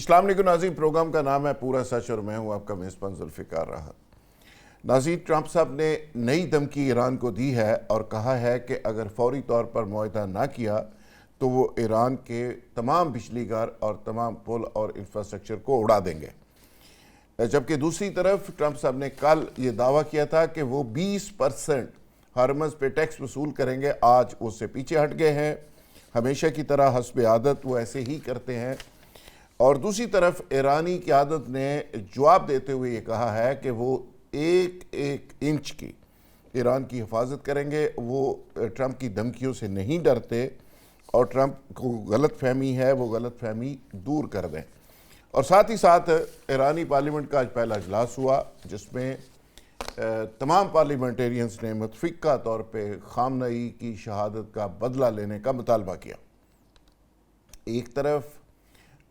अस्सलाम वालेकुम नाज़रीन, प्रोग्राम का नाम है पूरा सच और मैं हूं आपका मेज़बान जुल्फ़िकार राहत। नाज़रीन, ट्रंप साहब ने नई धमकी ईरान को दी है और कहा है कि अगर फौरी तौर पर मुआहदा ना किया तो वो ईरान के तमाम बिजली घर और तमाम पुल और इंफ्रास्ट्रक्चर को उड़ा देंगे। जबकि दूसरी तरफ ट्रंप साहब ने कल ये दावा किया था कि वो 20% हरमज़ पे टैक्स वसूल करेंगे। आज उससे पीछे हट गए हैं। हमेशा की तरह हस्ब आदत वो ऐसे ही करते हैं। और दूसरी तरफ ईरानी क़यादत ने जवाब देते हुए ये कहा है कि वो एक एक इंच की ईरान की हिफाजत करेंगे। वो ट्रंप की धमकियों से नहीं डरते और ट्रंप को गलत फहमी है वो गलत फहमी दूर कर दें। और साथ ही साथ ईरानी पार्लियामेंट का आज पहला इजलास हुआ जिसमें तमाम पार्लियामेंटेरियंस ने मुतफ़िक़ा तौर पर ख़ामनई की शहादत का बदला लेने का मुतालबा किया। एक तरफ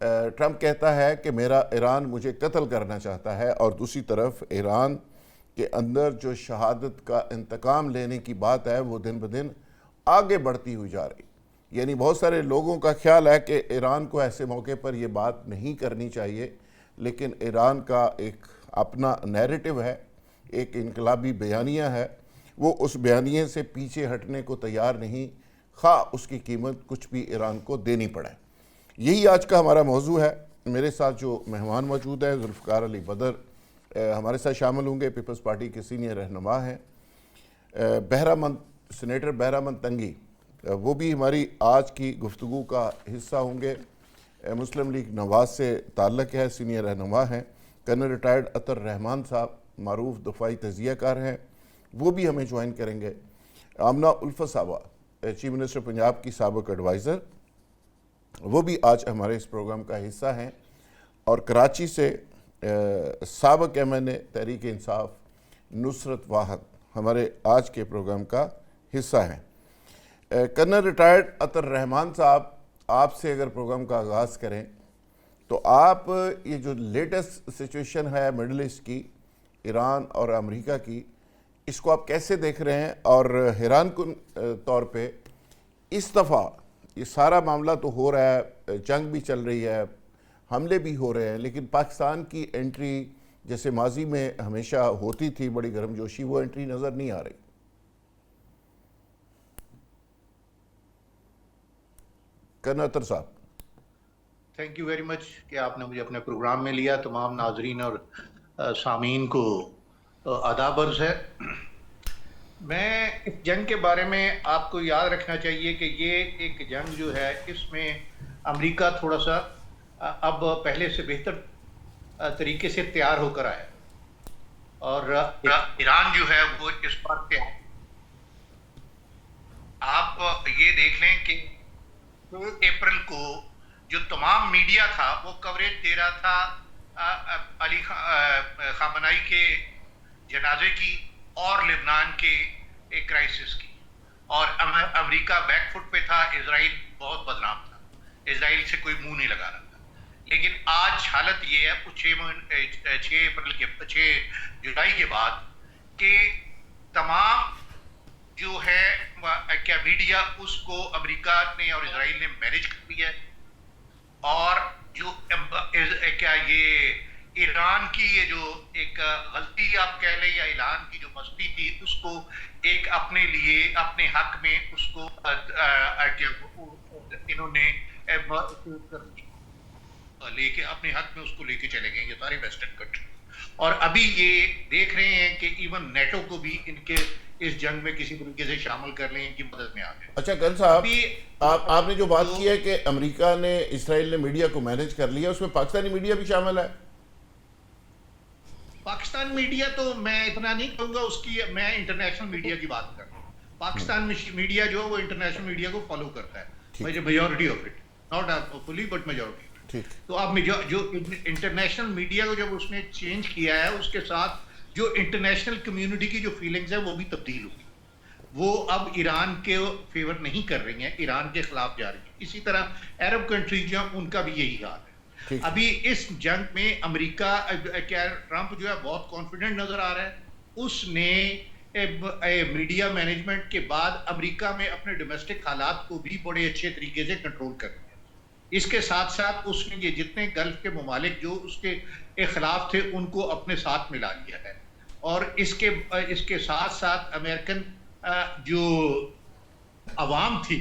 ट्रंप कहता है कि मेरा ईरान मुझे कत्ल करना चाहता है और दूसरी तरफ ईरान के अंदर जो शहादत का इंतकाम लेने की बात है वो दिन ब दिन आगे बढ़ती हुई जा रही। यानी बहुत सारे लोगों का ख्याल है कि ईरान को ऐसे मौके पर ये बात नहीं करनी चाहिए, लेकिन ईरान का एक अपना नैरेटिव है, एक इनकलाबी बयानिया है। वो उस बयानिए से पीछे हटने को तैयार नहीं, खा उसकी कीमत कुछ भी ईरान को देनी पड़े। यही आज का हमारा मौजू है। मेरे साथ जो मेहमान मौजूद हैं, जुल्फ़िकार अली बदर हमारे साथ शामिल होंगे, पीपल्स पार्टी के सीनियर रहनुमा हैं। बहरामंद सीनेटर बहरामंद तंगी वो भी हमारी आज की गुफ्तगू का हिस्सा होंगे। मुस्लिम लीग नवाज से ताल्लुक़ है, सीनियर रहनुमा हैं। कर्नल रिटायर्ड अतर रहमान साहब मारूफ दफ़ाई तज़ियाकार हैं, वो भी हमें ज्वाइन करेंगे। आमना उल्फत साहबा चीफ मिनिस्टर पंजाब की साबिक़ एडवाइज़र, वो भी आज हमारे इस प्रोग्राम का हिस्सा हैं। और कराची से साबिक़ एमएनए तहरीक इंसाफ नुसरत वाहद हमारे आज के प्रोग्राम का हिस्सा हैं। कर्नल रिटायर्ड अतर रहमान साहब, आपसे अगर प्रोग्राम का आगाज़ करें तो आप ये जो लेटेस्ट सिचुएशन है मिडल ईस्ट की, ईरान और अमेरिका की, इसको आप कैसे देख रहे हैं? और हैरानकुन तौर पे इस दफ़ा ये सारा मामला तो हो रहा है, जंग भी चल रही है, हमले भी हो रहे हैं, लेकिन पाकिस्तान की एंट्री जैसे माजी में हमेशा होती थी बड़ी गर्मजोशी, वो एंट्री नज़र नहीं आ रही। कर्नल अतर साहब, थैंक यू वेरी मच कि आपने मुझे अपने प्रोग्राम में लिया। तमाम नाजरीन और सामीन को आदाब अर्ज़ है। मैं इस जंग के बारे में आपको याद रखना चाहिए कि ये एक जंग जो है इसमें अमेरिका थोड़ा सा अब पहले से बेहतर तरीके से तैयार होकर आया और ईरान जो है वो इस बात पे आप ये देख लें कि 2 अप्रैल को जो तमाम मीडिया था वो कवरेज दे रहा था अली खामनाई के जनाजे की और लेबनान के एक क्राइसिस की, और अमेरिका बैकफुट पे था। इजराइल बहुत बदनाम था, इजराइल से कोई मुंह नहीं लगा रहा था। लेकिन आज हालत ये है 6 जुलाई के बाद कि तमाम जो है क्या मीडिया उसको अमेरिका ने और इजराइल ने मैनेज कर लिया है। और जो क्या ये ईरान की ये जो एक गलती आप कह लें या ईरान की जो मस्ती थी उसको एक अपने लिए अपने हक में उसको इन्होंने लेके अपने हक में उसको लेके चले गए ये सारे वेस्टर्न कंट्री। और अभी ये देख रहे हैं कि इवन नेटो को भी इनके इस जंग में किसी तरीके से शामिल कर लें, इनकी मदद में आ गए। अच्छा कर्नल साहब, आपने जो बात की है कि अमेरिका ने इसराइल ने मीडिया को मैनेज कर लिया, उसमें पाकिस्तानी मीडिया भी शामिल है। पाकिस्तान मीडिया तो मैं इतना नहीं कहूंगा उसकी, मैं इंटरनेशनल मीडिया की बात कर रहा हूँ। पाकिस्तान में मीडिया जो है वो इंटरनेशनल मीडिया को फॉलो करता है, majority of it, not fully but majority. तो अब जो इंटरनेशनल मीडिया को जब उसने चेंज किया है उसके साथ जो इंटरनेशनल कम्युनिटी की जो फीलिंग्स है वो भी तब्दील हुई। वो अब ईरान के फेवर नहीं कर रही हैं, ईरान के खिलाफ जा रही है। इसी तरह अरब कंट्रीज जो उनका भी यही हाल है। अभी इस जंग में अमेरिका क्या ट्रंप जो है बहुत कॉन्फिडेंट नजर आ रहा है। उसने मीडिया मैनेजमेंट के बाद अमेरिका में अपने डोमेस्टिक हालात को भी बड़े अच्छे तरीके से कंट्रोल कर लिया। इसके साथ साथ उसने ये जितने गल्फ के ममालिक जो उसके खिलाफ थे उनको अपने साथ मिला लिया है। और इसके साथ साथ अमेरिकन जो अवाम थी,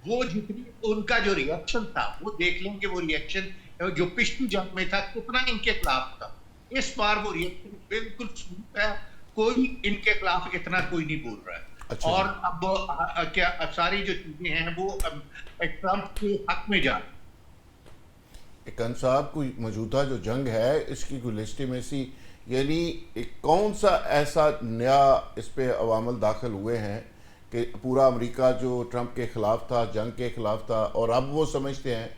वो जितनी उनका जो रिएक्शन था, वो देख लें कि वो रिएक्शन जो पिछली जंग में था कितना इनके खिलाफ था। इस बार वो रिएक्शन बिल्कुल स्मूथ है, कोई इनके खिलाफ इतना कोई नहीं बोल रहा है। अच्छा। और अब क्या सारी जो चीजें हैं वो ट्रंप के हक में जा रही। खान साहब, कोई मौजूदा जो जंग है इसकी कोई लेजिटिमेसी, यानी कौन सा ऐसा नया इस पे अवामल दाखिल हुए हैं कि पूरा अमेरिका जो ट्रंप के ख़िलाफ़ था, जंग के ख़िलाफ़ था, और अब वो समझते हैं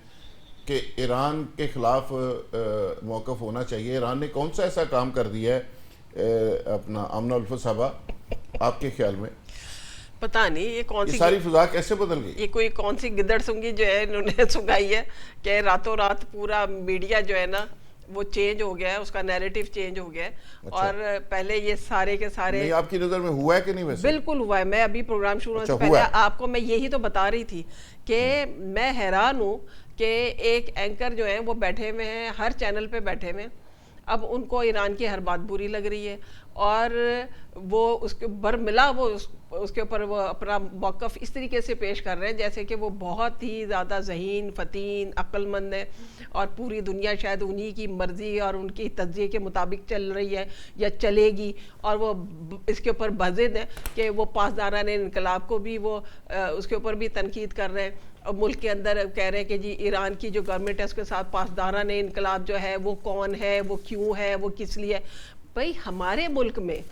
कि ईरान के ख़िलाफ़ मौक़िफ़ होना चाहिए। ईरान ने कौन सा ऐसा काम कर दिया है अपना आमना उल्फा साहबा, आपके ख्याल में? पता नहीं ये कौन सी सारी फिजा कैसे बदल गई? ये कोई कौन सी गिदड़ सूंगी जो है इन्होंने सुगाई है कि रातों रात पूरा मीडिया जो है ना वो चेंज हो गया है, उसका नैरेटिव चेंज हो गया है। अच्छा। और पहले ये सारे के सारे नहीं, आपकी नज़र में हुआ है कि नहीं? वैसे बिल्कुल हुआ है। मैं अभी प्रोग्राम शुरू होने से अच्छा, पहले हुआ है। आपको मैं यही तो बता रही थी कि मैं हैरान हूँ कि एक एंकर जो है वो बैठे हुए हैं, हर चैनल पे बैठे हुए हैं। अब उनको ईरान की हर बात बुरी लग रही है और वो उसके बरमिला वो उसके ऊपर वो अपना मौक़िफ़ इस तरीके से पेश कर रहे हैं जैसे कि वो बहुत ही ज़्यादा ज़हीन फ़तीन अक्लमंद है और पूरी दुनिया शायद उन्हीं की मर्ज़ी और उनकी तज्ज़िये के मुताबिक चल रही है या चलेगी। और वो इसके ऊपर बज़िद है कि वो पासदारान इनकलाब को भी वो उसके ऊपर भी तनकीद कर रहे हैं। और मुल्क के अंदर कह रहे हैं कि जी ईरान की जो गवर्नमेंट है उसके साथ पासदारान इनकलाब जो है वो कौन है, वो क्यों है, वो किस लिए है। भाई हमारे मुल्क में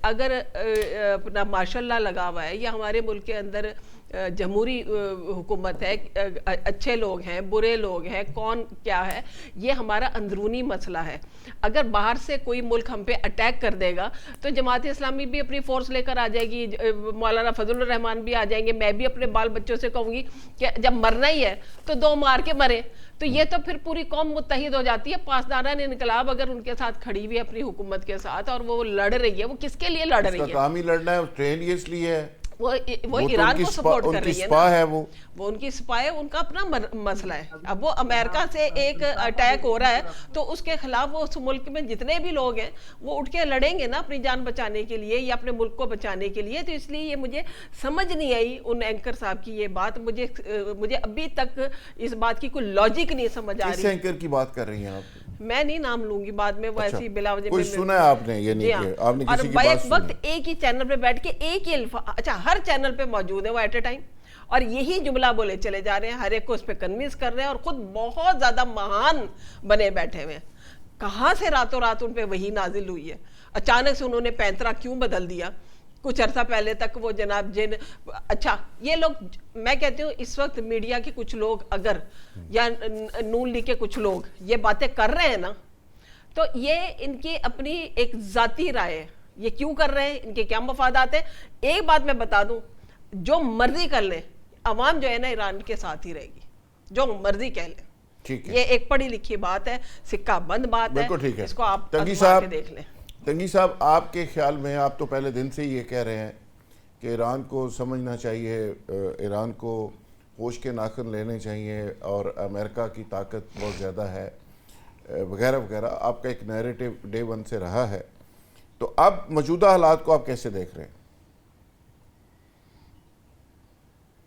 अगर अपना माशाल्लाह लगा हुआ है या हमारे मुल्क के अंदर जमहूरी हुकूमत है, अच्छे लोग हैं, बुरे लोग हैं, कौन क्या है, ये हमारा अंदरूनी मसला है। अगर बाहर से कोई मुल्क हम पे अटैक कर देगा तो जमात इस्लामी भी अपनी फोर्स लेकर आ जाएगी, मौलाना फजलुर रहमान भी आ जाएंगे। मैं भी अपने बाल बच्चों से कहूँगी कि जब मरना ही है तो दो मार के मरे। तो ये तो फिर पूरी कौम मुत्तहिद हो जाती है। पासदारान इनकलाब अगर उनके साथ खड़ी हुई है अपनी हुकूमत के साथ और वो लड़ रही है, वो किसके लिए लड़ रही है? काम ही लड़ना है, ट्रेन ये इसलिए है, वो तो ईरान को सपोर्ट कर रही है स्पा ना। है वो उनकी स्पा है, उनका अपना मसला है। अब वो अमेरिका से एक अटैक हो रहा है तो उसके खिलाफ वो उस मुल्क में जितने भी लोग हैं वो उठ के लड़ेंगे ना अपनी जान बचाने के लिए या अपने मुल्क को बचाने के लिए। तो इसलिए ये मुझे समझ नहीं आई उन एंकर साहब की ये बात। मुझे अभी तक इस बात की कोई लॉजिक नहीं समझ आ रही। किस एंकर की बात कर रही हैं आप? मैं नहीं नाम लूंगी, बाद में वो ऐसी बिला वजह कोई सुना है आपने? ये नहीं कि आपने किसी की बात सुनी? वक्त एक ही चैनल पे बैठ के एक ही अच्छा हर चैनल पे मौजूद है वो एट ए टाइम और यही जुमला बोले चले जा रहे हैं, हर एक को उस पर कन्विंस कर रहे हैं और खुद बहुत ज्यादा महान बने बैठे हुए हैं। कहाँ से रातों रात उन पे वही नाजिल हुई है? अचानक से उन्होंने पैंतरा क्यों बदल दिया? कुछ अर्सा पहले तक वो जनाब जिन अच्छा ये लोग, मैं कहती हूँ इस वक्त मीडिया के कुछ लोग अगर या नून लीग के कुछ लोग ये बातें कर रहे हैं ना तो ये इनकी अपनी एक जाती राय है। ये क्यों कर रहे हैं, इनके क्या मफादात है? एक बात मैं बता दूं, जो मर्जी कर ले अवाम जो है ना ईरान के साथ ही रहेगी, जो मर्जी कह ले। ठीक है, ये एक पढ़ी लिखी बात है, सिक्का बंद बात है, ठीक है। इसको आप तंगी साहब देख लें। तंगी साहब, आपके ख्याल में, आप तो पहले दिन से ही ये कह रहे हैं कि ईरान को समझना चाहिए, ईरान को होश के नाखुन लेने चाहिए और अमेरिका की ताकत बहुत ज़्यादा है वगैरह वगैरह, आपका एक नैरेटिव डे वन से रहा है। तो अब मौजूदा हालात को आप कैसे देख रहे हैं?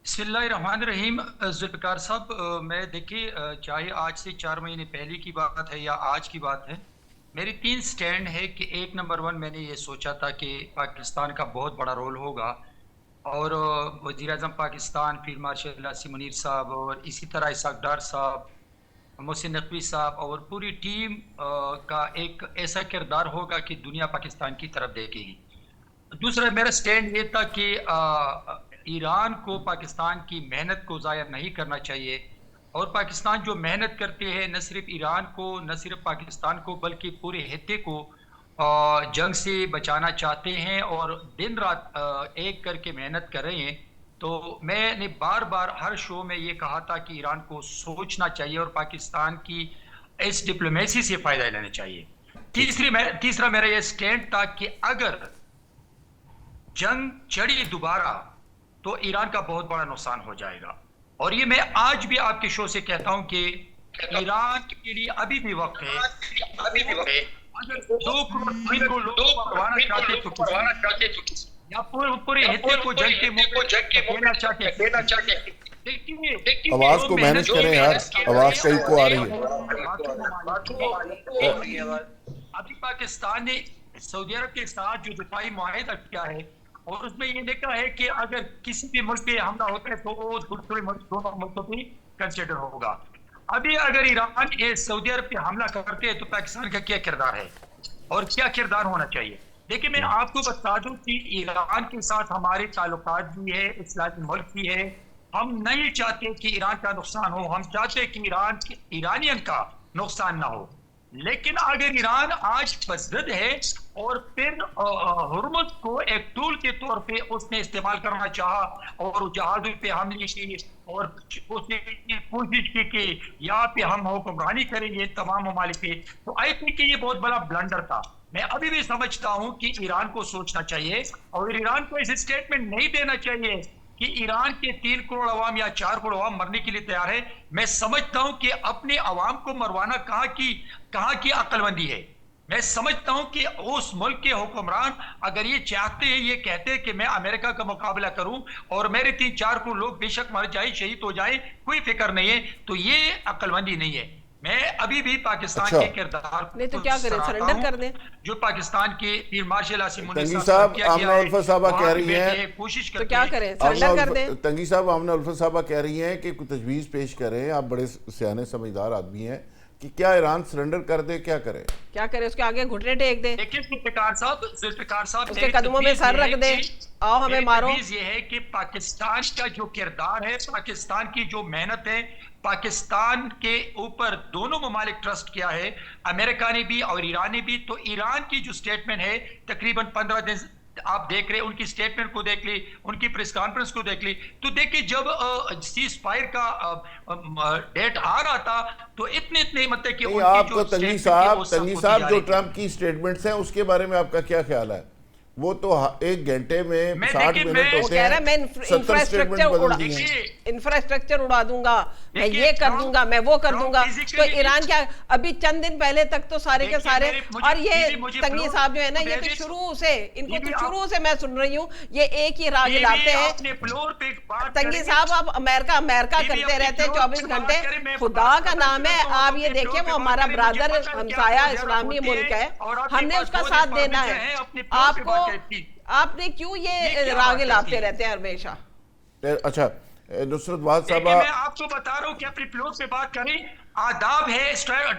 बिस्मिल्लाहिर्रहमानिर्रहीम। जुल्फ़िकार साहब, मैं देखिए चाहे आज से 4 महीने पहले की बात है या आज की बात है, मेरी 3 स्टैंड है कि एक नंबर 1 मैंने ये सोचा था कि पाकिस्तान का बहुत बड़ा रोल होगा और वज़ीर-ए-आज़म पाकिस्तान फील्ड मार्शल आसिम मुनीर साहब और इसी तरह इसाक डार साहब, मोहसिन नकवी साहब और पूरी टीम का एक ऐसा किरदार होगा कि दुनिया पाकिस्तान की तरफ देखेगी। दूसरा मेरा स्टैंड ये था कि ईरान को पाकिस्तान की मेहनत को ज़ाया नहीं करना चाहिए और पाकिस्तान जो मेहनत करते हैं न सिर्फ ईरान को, न सिर्फ पाकिस्तान को, बल्कि पूरे हित्ते को जंग से बचाना चाहते हैं और दिन रात एक करके मेहनत कर रहे हैं। तो मैंने बार बार हर शो में ये कहा था कि ईरान को सोचना चाहिए और पाकिस्तान की इस डिप्लोमेसी से फ़ायदा लेना चाहिए। तीसरा मेरा ये स्टैंड था कि अगर जंग चढ़ी दोबारा तो ईरान का बहुत बड़ा नुकसान हो जाएगा और ये मैं आज भी आपके शो से कहता हूं कि ईरान के लिए अभी भी वक्त है, अगर 2 करोड़ 3 करोड़ लोग मरवाना चाहते तो या पूरे हिस्से को जंग के मुंह पे देना चाहते। देखिए आवाज को मैनेज करें यार, आवाज कहीं को आ रही है। अभी पाकिस्तान ने सऊदी अरब के साथ जो दिफाई मुआहिदा किया है और उसमें ये लिखा है कि अगर किसी भी मुल्क पे हमला होता है तो वो दूसरे दोनों मुल्कों पे कंसिडर होगा। अभी अगर ईरान ये सऊदी अरब पे हमला करते हैं तो पाकिस्तान का क्या किरदार है और क्या किरदार होना चाहिए? देखिए मैं आपको बता दूं कि ईरान के साथ हमारे ताल्लुकात भी है, इस्लामी मुल्क भी है। हम नहीं चाहते कि ईरान का नुकसान हो, हम चाहते हैं कि ईरानियन का नुकसान ना हो। लेकिन अगर ईरान आज बसरत है और फिर हुर्मुज़ को एक टूल के तौर पे उसने इस्तेमाल करना चाहा और जहाज़ों पे हमले की और उसने कोशिश की कि यहाँ पे हम हुक्मरानी करेंगे तमाम ममालिक पे, तो आई थिंक कि ये बहुत बड़ा ब्लंडर था। मैं अभी भी समझता हूं कि ईरान को सोचना चाहिए और ईरान को ऐसे स्टेटमेंट नहीं देना चाहिए कि ईरान के 3 करोड़ अवाम या 4 करोड़ अवाम मरने के लिए तैयार है। मैं समझता हूं कि अपने अवाम को मरवाना कहाँ की अक्लमंदी है। मैं समझता हूं कि उस मुल्क के हुक्मरान अगर ये चाहते हैं, ये कहते हैं कि मैं अमेरिका का मुकाबला करूं और मेरे 3-4 करोड़ लोग बेशक मर जाए, शहीद हो जाए, कोई फिक्र नहीं है, तो ये अक्लमंदी नहीं है। मैं अभी भी पाकिस्तान के किरदार नहीं तो क्या करें, सरेंडर कर दें जो पाकिस्तान के फील्ड मार्शल तंगी साहब आमना उल्फा साहबा कह रही हैं, कोशिश तो क्या करें, सरेंडर कर दें। तंगी साहब आमना उल्फा साहबा कह रही हैं कि कुछ तजवीज़ पेश करें, आप बड़े सियाने समझदार आदमी हैं, कि क्या ईरान सरेंडर कर दे, क्या करे, उसके आगे घुटने टेक दे, देखिए जुल्फ़िकार साहब उसके कदमों में सर रख दे, आओ हमें मारो। ये है कि पाकिस्तान का जो किरदार है, पाकिस्तान की जो मेहनत है, पाकिस्तान के ऊपर दोनों ममालिक ट्रस्ट किया है, अमेरिका ने भी और ईरान ने भी। तो ईरान की जो स्टेटमेंट है तकरीबन 15 दिन आप देख रहे, उनकी स्टेटमेंट को देख ली, उनकी प्रेस कॉन्फ्रेंस को देख ली, तो देखिए जब सीज फायर का डेट आ रहा था तो इतने मतलब कि आपको तंगी साहब जो ट्रंप की स्टेटमेंट्स हैं उसके बारे में आपका क्या ख्याल है? वो तो 1 घंटे में 60 मिनट होते हैं, मैं इंफ्रास्ट्रक्चर उड़ा दूंगा, मैं ये कर दूंगा, मैं वो कर दूंगा। तो ईरान क्या, अभी चंद दिन पहले तक तो सारे के सारे, और ये तंगी साहब जो है ना, ये तो शुरू से, इनको तो शुरू से मैं सुन रही हूँ, ये एक ही राग लाते हैं। तंगी साहब आप अमेरिका करते रहते हैं 24 घंटे, खुदा का नाम है। आप ये देखिए, वो हमारा ब्रादर हमसाया इस्लामी मुल्क है, हमने उसका साथ देना है। आपने क्यों ये रागे लाते रहते हैं हमेशा? अच्छा नुसरत वाद साहब, मैं आपको बता रहा हूँ कि अपनी प्लोट पे बात करें, आदाब है,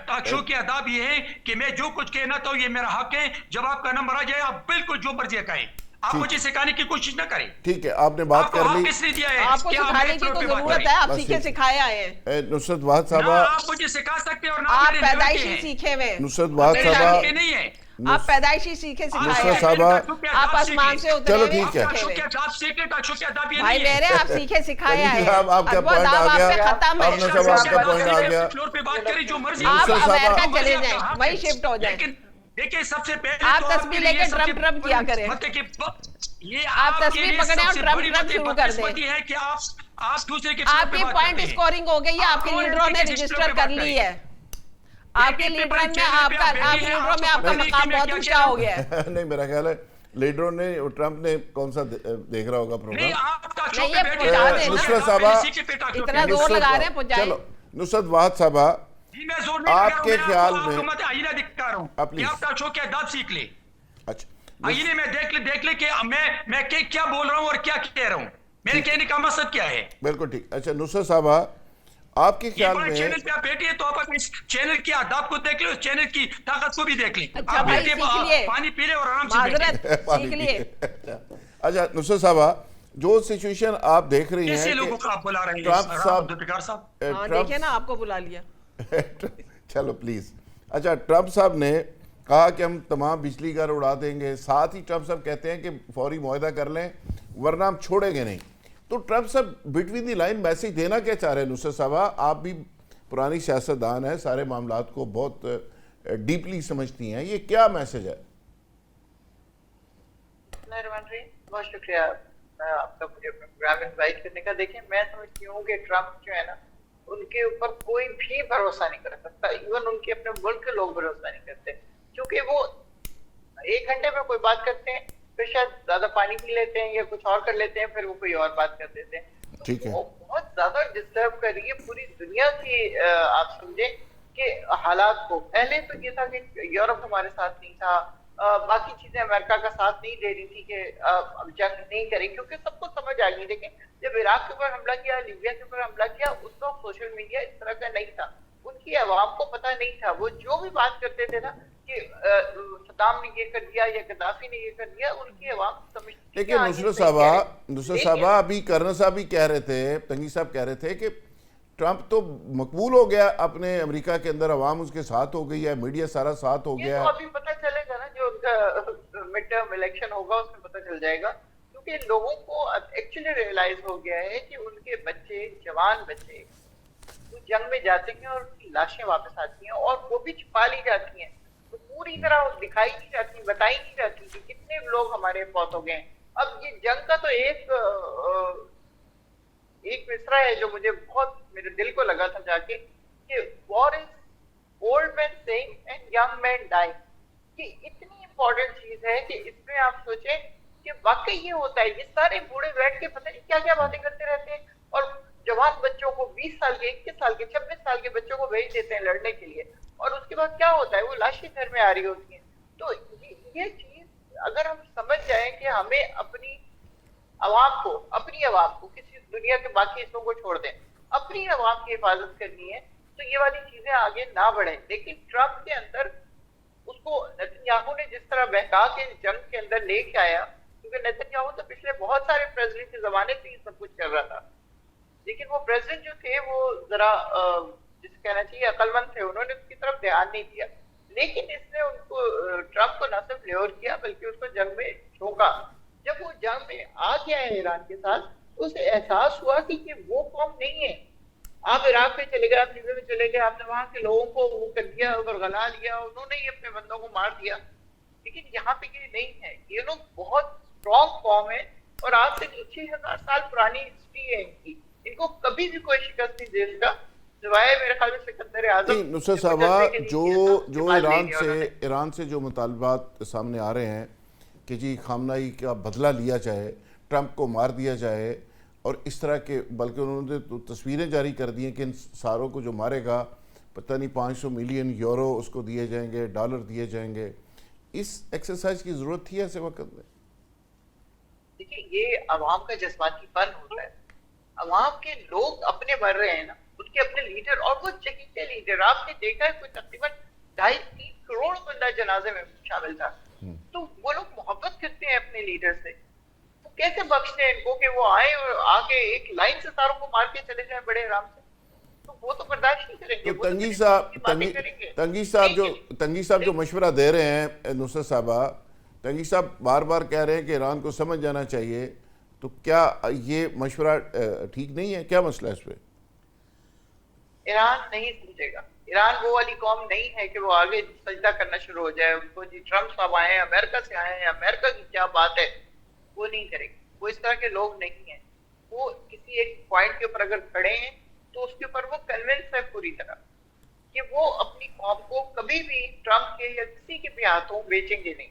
टॉक शो के आदाब ये है कि मैं जो कुछ कहना था ये मेरा हक है। जब आपका नंबर आ जाए आप बिल्कुल जो मर्जी कहें, आप मुझे सिखाने की कोशिश ना करें। ठीक है, आपने बात कर ली, किसने दिया है? आपको सिखाने की तो जरूरत है, आप सीखे सिखाए आए हैं। नुसरत वाद साहब, आप मुझे सिखा सकते हैं और आप पैदाइशी सीखे हुए। नुसरत वाद साहब नहीं है, आप पैदाइशी सीखे सिखाए, आप आसमान से उतरे। चलो ठीक है भाई मेरे, आप सीखे सिखाए आए, आपका पॉइंट आ गया, खत्म है, आपका पॉइंट आ गया। फ्लोर पे बात करें जो मर्जी, आप अमेरिका चले जाएं, वही शिफ्ट हो जाएं। देखिए सबसे पहले आप तस्वीर लेके ट्रम्प किया करें, ये आप तस्वीर पकड़े और ट्रम्प शुरू कर दें। है कि आप दूसरे के आपकी पॉइंट स्कोरिंग हो गई है, आपके लीडरों ने रजिस्टर कर ली है, आपके लीडरों में आपका मकाम बहुत ऊंचा हो गया है। नहीं, मेरा ख्याल है लीडरों ने, ट्रंप ने कौन सा देख रहा होगा प्रोग्राम। नहीं, ये पहुंचा देना, नुसरत साहबा इतना जोर लगा रहे हैं, पहुंचाएं। चलो नुसरत वाद साहबा, आपके ख्याल में आईना दिखा रहा हूं, आप ताशो के आदाब सीख ले। अच्छा, आईने में देख ले कि मैं क्या बोल रहा हूं और क्या कह रहा हूं, मेरे कहने का मकसद क्या है। बिल्कुल ठीक। अच्छा नुसरत साहबा, आपके ख्याल में चैनल पे आप बैठिए तो आप इस चैनल की आदाब को देख लो, चैनल की ताकत को भी देख लें। अच्छा भाई, सीख लिए, पानी पी ले और आराम से सीख लिए। अच्छा नुसरत साहबा, जो सिचुएशन आप देख रही हैं, लोगों को आप बुला रहे हैं, ट्रंप साहब, देखिए ना, आपको बुला लिया। चलो प्लीज। अच्छा, ट्रंप साहब ने कहा कि हम तमाम बिजली घर उड़ा देंगे, साथ ही ट्रंप साहब कहते हैं कि फौरी मुआहदा कर लें वरना हम छोड़ेंगे नहीं। तो ट्रंप साहब बिटवीन दी लाइन मैसेज देना क्या चाह रहे हैं? नुसरत साहबा, आप भी पुरानी सियासतदान है, सारे मामलात को बहुत डीपली समझती हैं, ये क्या मैसेज है? बहुत शुक्रिया आपका मुझे अपने प्रोग्राम इनवाइट करने का। देखिए, मैं समझती हूँ कि ट्रम्प जो है ना, उनके ऊपर कोई भी भरोसा नहीं कर सकता, इवन उनके अपने मुल्क के लोग भरोसा नहीं करते, क्योंकि वो 1 घंटे में कोई बात करते हैं, फिर शायद ज्यादा पानी पी लेते हैं या कुछ और कर लेते हैं, फिर वो कोई और बात कर देते हैं। तो ठीक है। वो बहुत ज्यादा डिस्टर्ब कर रही है पूरी दुनिया की, आप समझे कि हालात को। पहले तो ये था कि यूरोप हमारे साथ नहीं था, बाकी चीजें अमेरिका का साथ नहीं दे रही थी कि अब जंग नहीं करें, क्योंकि सबको समझ आ गई। लेकिन जब इराक के ऊपर हमला किया, लीबिया के ऊपर हमला किया, उस वक्त सोशल मीडिया इस तरह का नहीं था, उनकी आवाम को पता नहीं था। वो जो भी बात करते थे ना कि सद्दाम ने ये कर दिया या गद्दाफी ने ये कर दिया, उनकी आवाम समझती थी कि देखिए हाँ, ये नुसरत सही कह रहे हैं। साहबा अभी कर्नल साहब भी कह रहे थे, तंगी साहब कह रहे थे कि ट्रंप तो मकबूल हो गया अपने अमेरिका के अंदर, अवाम उसके साथ हो गई है, मीडिया सारा साथ हो ये गया तो है। अभी पता चलेगा ना, जो उनका मिड टर्म इलेक्शन होगा उसमें पता चल जाएगा, क्योंकि लोगों को एक्चुअली रियलाइज हो गया है कि उनके बच्चे, जवान बच्चे, वो जंग में जाते हैं और उनकी लाशें वापस आती हैं, और वो भी छुपा ली जाती हैं, तो पूरी तरह दिखाई नहीं जाती, बताई नहीं जाती कि कितने लोग हमारे फौत हो गए हैं। अब ये जंग का तो एक मिसरा है जो मुझे बहुत मेरे दिल को लगा था जाके, कि war is old man saying and young man dying, कि इतनी इंपॉर्टेंट चीज है कि इसमें आप सोचें कि वाकई ये होता है। ये सारे बूढ़े बैठ के पता नहीं क्या क्या बातें करते रहते हैं, और जवान बच्चों को 20 साल के, 21 साल के, 26 साल के बच्चों को भेज देते हैं लड़ने के लिए, और उसके बाद क्या होता है, वो लाशें घर में आ रही होती हैं। तो ये चीज अगर हम समझ जाए कि हमें अपनी आवाम को किसी दुनिया के बाकी हिस्सों को छोड़ दें, अपनी आवाम की हिफाजत करनी है, तो ये वाली चीजें आगे ना बढ़े। लेकिन ट्रम्प के अंदर उसको नेतन्याहू ने जिस तरह बहका के जंग के अंदर लेके आया, क्योंकि नेतन्याहू तो पिछले बहुत सारे प्रेसिडेंट के जमाने से ही सब कुछ कर रहा था, लेकिन वो प्रेसिडेंट जो थे वो जरा जिसे कहना चाहिए अकलमंद थे, उन्होंने उसकी तरफ ध्यान नहीं दिया। लेकिन इसने उनको, ट्रम्प को न सिर्फ ल्योर किया बल्कि उसको जंग में झोंका। जब वो जंग में आ गया है ईरान के साथ, तो उसे एहसास हुआ कि वो कौम नहीं है। आप इराक में चले गए, आप लीबिया में चले गए, आपने वहां के लोगों को वो कर दिया, बरगला लिया, उन्होंने ही अपने बंदों को मार दिया। लेकिन यहाँ पे ये नहीं है, ये लोग बहुत स्ट्रॉन्ग कौम है, और आज से 6000 साल पुरानी हिस्ट्री है इनकी, इनको कभी भी कोई शिकस्त नहीं दे सकता, सिवाय मेरे ख्याल में सिकंदर आजम। नहीं नुसरत साहबा, जो ईरान से जो मुतालबात सामने आ रहे हैं कि जी खामनाई का बदला लिया जाए, ट्रंप को मार दिया जाए, और इस तरह के, बल्कि उन्होंने तो तस्वीरें जारी कर दी हैं कि इन सारों को जो मारेगा पता नहीं 500 मिलियन यूरो उसको दिए जाएंगे, डॉलर दिए जाएंगे। इस एक्सरसाइज की जरूरत थी ऐसे वक्त में? देखिए, ये अवाम का जज्बातीपन होता है, अवाम के लोग अपने मर रहे हैं ना, उनके अपने लीडर, और वो चकीते लीडर। आपने देखा है कोई तकरीबन 2.5-3 करोड़ बंदा जनाजे में शामिल था, तो वो लोग मोहब्बत करते हैं अपने लीडर से। वो कैसे बख्शते हैं इनको कि वो आए और आके एक लाइन से सारों को मार के चले जाए बड़े आराम से? तो वो तो बर्दाश्त नहीं करेंगे। तो तंगी साहब जो मशवरा दे रहे हैं नुसरत साहबा, तंगी साहब बार बार कह रहे हैं कि ईरान को समझ जाना चाहिए, तो क्या ये मशवरा ठीक नहीं है? क्या मसला है इस पे? ईरान नहीं समझेगा। ईरान वो वाली कौम नहीं है कि वो आगे सजदा करना शुरू हो जाए उनको, जी ट्रम्प साहब आए हैं, अमेरिका से आए हैं, अमेरिका की क्या बात है, वो नहीं करेंगे। वो इस तरह के लोग नहीं हैं। वो किसी एक पॉइंट के ऊपर अगर खड़े हैं तो उसके ऊपर वो कन्विंस है पूरी तरह कि वो अपनी कौम को कभी भी ट्रम्प के या किसी के भी हाथों बेचेंगे नहीं।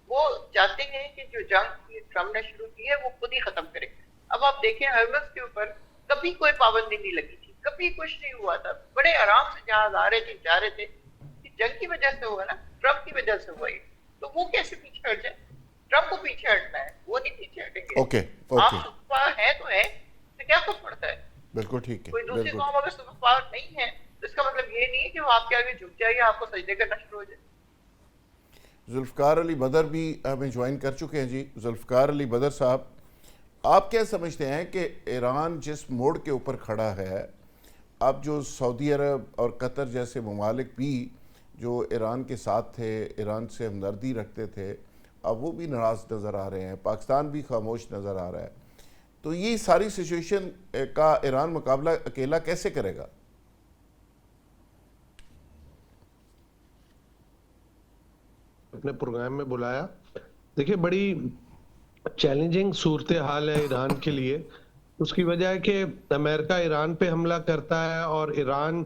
वो चाहते हैं कि जो जंग ट्रम्प ने शुरू की है वो खुद ही खत्म करे। अब आप देखें, हर्मस के ऊपर कभी कोई पाबंदी नहीं लगी थी, कभी कुछ नहीं हुआ था, बड़े आराम से जहाज आ रहे थे, जा रहे थे। जंग की वजह से हुआ ना, ट्रम्प की वजह से हुआ ये। तो वो कैसे पीछे हट जाए? ट्रम्प को पीछे हटना है, वो नहीं पीछे हटेंगे। ओके आप सुपर पावर है तो है, तो क्या फर्क पड़ता है? बिल्कुल ठीक है। कोई दूसरी कौम अगर सुपर पावर नहीं है तो इसका मतलब ये नहीं है कि वो आपके आगे झुक जाए या आपको सजदे करना शुरू हो जाए। जुल्फ़िकार अली बदर भी हमें ज्वाइन कर चुके हैं। जी जुल्फ़िकार अली बदर साहब, आप क्या समझते हैं कि ईरान जिस मोड़ के ऊपर खड़ा है, अब जो सऊदी अरब और कतर जैसे ममालिक भी जो ईरान के साथ थे, ईरान से हमदर्दी रखते थे, अब वो भी नाराज़ नज़र आ रहे हैं, पाकिस्तान भी खामोश नज़र आ रहा है, तो ये सारी सिचुएशन का ईरान मुकाबला अकेला कैसे करेगा? अपने प्रोग्राम में बुलाया। देखिए, बड़ी चैलेंजिंग सूरत हाल है ईरान के लिए। उसकी वजह है कि अमेरिका ईरान पे हमला करता है और ईरान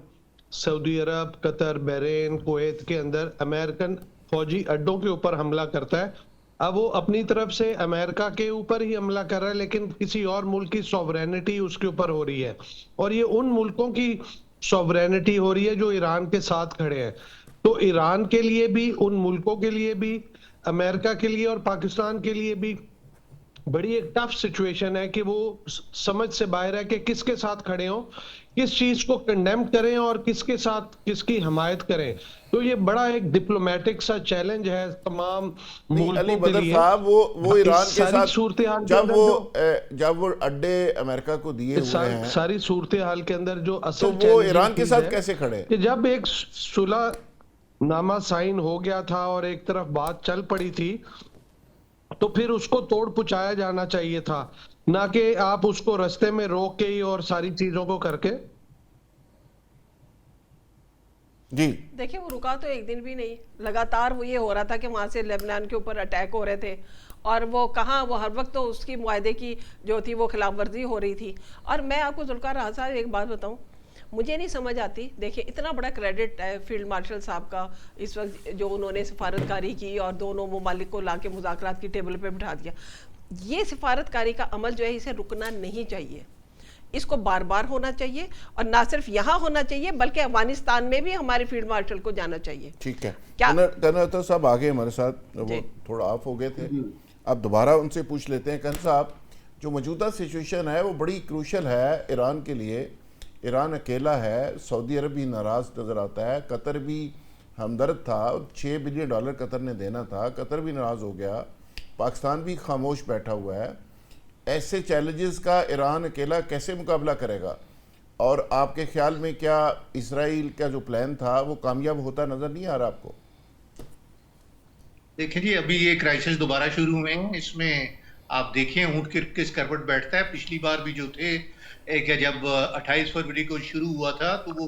सऊदी अरब, कतर, बहरीन, कुवैत के अंदर अमेरिकन फौजी अड्डों के ऊपर हमला करता है। अब वो अपनी तरफ से अमेरिका के ऊपर ही हमला कर रहा है, लेकिन किसी और मुल्क की सॉवरेनिटी उसके ऊपर हो रही है, और ये उन मुल्कों की सॉवरेनिटी हो रही है जो ईरान के साथ खड़े हैं। तो ईरान के लिए भी, उन मुल्कों के लिए भी, अमेरिका के लिए और पाकिस्तान के लिए भी बड़ी एक टफ सिचुएशन है कि वो समझ से बाहर है कि किसके साथ खड़े हों, किस चीज को कंडेम करें और किसके साथ किसकी हमायत करें। तो ये बड़ा एक डिप्लोमेटिक सा चैलेंज है तमाम अली मुल्कों के बदर लिए। साहब, वो ईरान के सारी साथ सूरत हाल के जब अंदर जब वो अड्डे अमेरिका को दिए हुए हैं, सारी सूरत हाल के अंदर जो तो असल वो challenging ईरान के चीज साथ है कैसे खड़े? कि जब एक सुलह नामा साइन हो गया था और एक तरफ बात चल पड़ी थी, तो फिर उसको तोड़ पुचाया जाना चाहिए था, ना कि आप उसको रास्ते में रोक के ही और सारी चीजों को करके। जी देखिए, वो रुका तो एक दिन भी नहीं, लगातार वो ये हो रहा था कि वहाँ से लेबनान के ऊपर अटैक हो रहे थे, और वो कहाँ, वो हर वक्त तो उसकी मुआहदे की जो थी वो खिलाफ वर्जी हो रही थी। और मैं आपको जुल्फ़िकार साहब एक बात बताऊँ, मुझे नहीं समझ आती। देखिए, इतना बड़ा क्रेडिट है फील्ड मार्शल साहब का इस वक्त, जो उन्होंने सिफारतकारी की और दोनों ममालिक को लाके मुज़ाकरात की टेबल पे बिठा दिया। ये सिफारतकारी का अमल जो है, इसे रुकना नहीं चाहिए, इसको बार बार होना चाहिए, और ना सिर्फ यहाँ होना चाहिए बल्कि अफगानिस्तान में भी हमारे फील्ड मार्शल को जाना चाहिए। ठीक है, क्या कन्ना तो साहब आगे हमारे साथ, वो थोड़ा ऑफ हो गए थे, अब दोबारा उनसे पूछ लेते हैं। कन्ना साहब, जो मौजूदा सिचुएशन है वो बड़ी क्रूशल है ईरान के लिए। ईरान अकेला है, सऊदी अरब भी नाराज़ नज़र आता है, कतर भी हमदर्द था, $6 बिलियन कतर ने देना था, कतर भी नाराज़ हो गया, पाकिस्तान भी खामोश बैठा हुआ है। ऐसे चैलेंजेस का ईरान अकेला कैसे मुकाबला करेगा? और आपके ख्याल में क्या इसराइल का जो प्लान था वो कामयाब होता नज़र नहीं आ रहा आपको? देखिए जी, अभी ये क्राइसिस दोबारा शुरू हुए हैं। इसमें आप देखिए ऊँट किस करवट बैठता है। पिछली बार भी जो थे, एक जब 28 फरवरी को शुरू हुआ था तो वो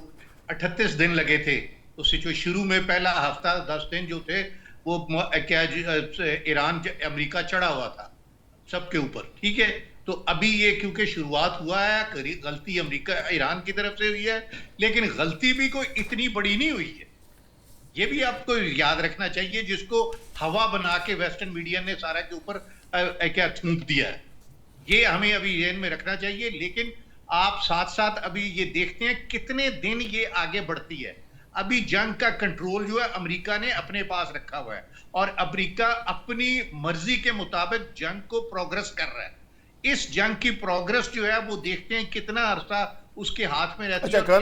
38 दिन लगे थे। तो सिचुएशन शुरू में पहला हफ्ता 10 दिन जो थे वो क्या ईरान अमेरिका चढ़ा हुआ था सबके ऊपर, ठीक है। तो अभी ये क्योंकि शुरुआत हुआ है, गलती अमेरिका ईरान की तरफ से हुई है, लेकिन गलती भी कोई इतनी बड़ी नहीं हुई है, ये भी आपको याद रखना चाहिए, जिसको हवा बना के वेस्टर्न मीडिया ने सारा के ऊपर क्या थूक दिया है। ये हमें अभी ध्यान में रखना चाहिए। लेकिन आप साथ साथ अभी ये देखते हैं कितने दिन ये आगे बढ़ती है। अभी जंग का कंट्रोल जो है अमेरिका ने अपने पास रखा हुआ है, और अमेरिका अपनी मर्जी के मुताबिक जंग को प्रोग्रेस कर रहा है। इस जंग की प्रोग्रेस जो है वो देखते हैं कितना अरसा उसके हाथ में रहती है। अच्छा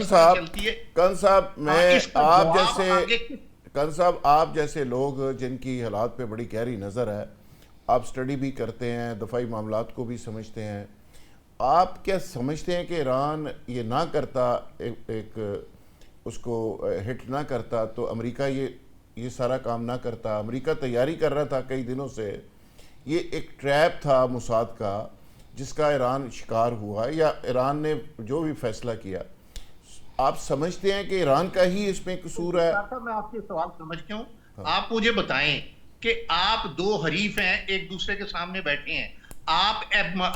कन साहब, मैं आप जैसे लोग जिनकी हालात पे बड़ी गहरी नज़र है, आप स्टडी भी करते हैं, दफाई मामलात को भी समझते हैं, आप क्या समझते हैं कि ईरान ये ना करता, एक उसको हिट ना करता, तो अमेरिका ये सारा काम ना करता? अमेरिका तैयारी कर रहा था कई दिनों से, ये एक ट्रैप था मुसाद का जिसका ईरान शिकार हुआ, या ईरान ने जो भी फैसला किया, आप समझते हैं कि ईरान का ही इसमें कसूर है? मैं आपके सवाल समझ गया हूं। आप मुझे बताएं कि आप दो हरीफ हैं, एक दूसरे के सामने बैठे हैं, आप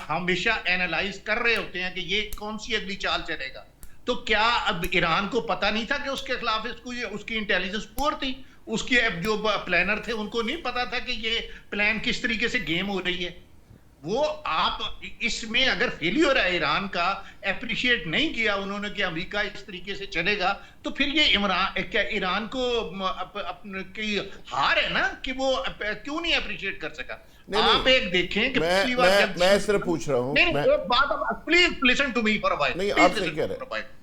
हमेशा एनालाइज कर रहे होते हैं कि ये कौन सी अगली चाल चलेगा। तो क्या अब ईरान को पता नहीं था कि उसके खिलाफ उसकी इंटेलिजेंस पुअर थी, उसके जो प्लानर थे उनको नहीं पता था कि ये प्लान किस तरीके से गेम हो रही है? वो आप इसमें अगर फेलियर है ईरान का, एप्रिशिएट नहीं किया उन्होंने कि अमेरिका इस तरीके से चलेगा, तो फिर ये ईरान को की हार है ना कि वो क्यों नहीं अप्रिशिएट कर सका। आप एक देखें कि पिछली बार मैं सिर्फ पूछ रहा हूँ, एक बात, please listen to me for a while. नहीं, आप सही कह रहे हैं।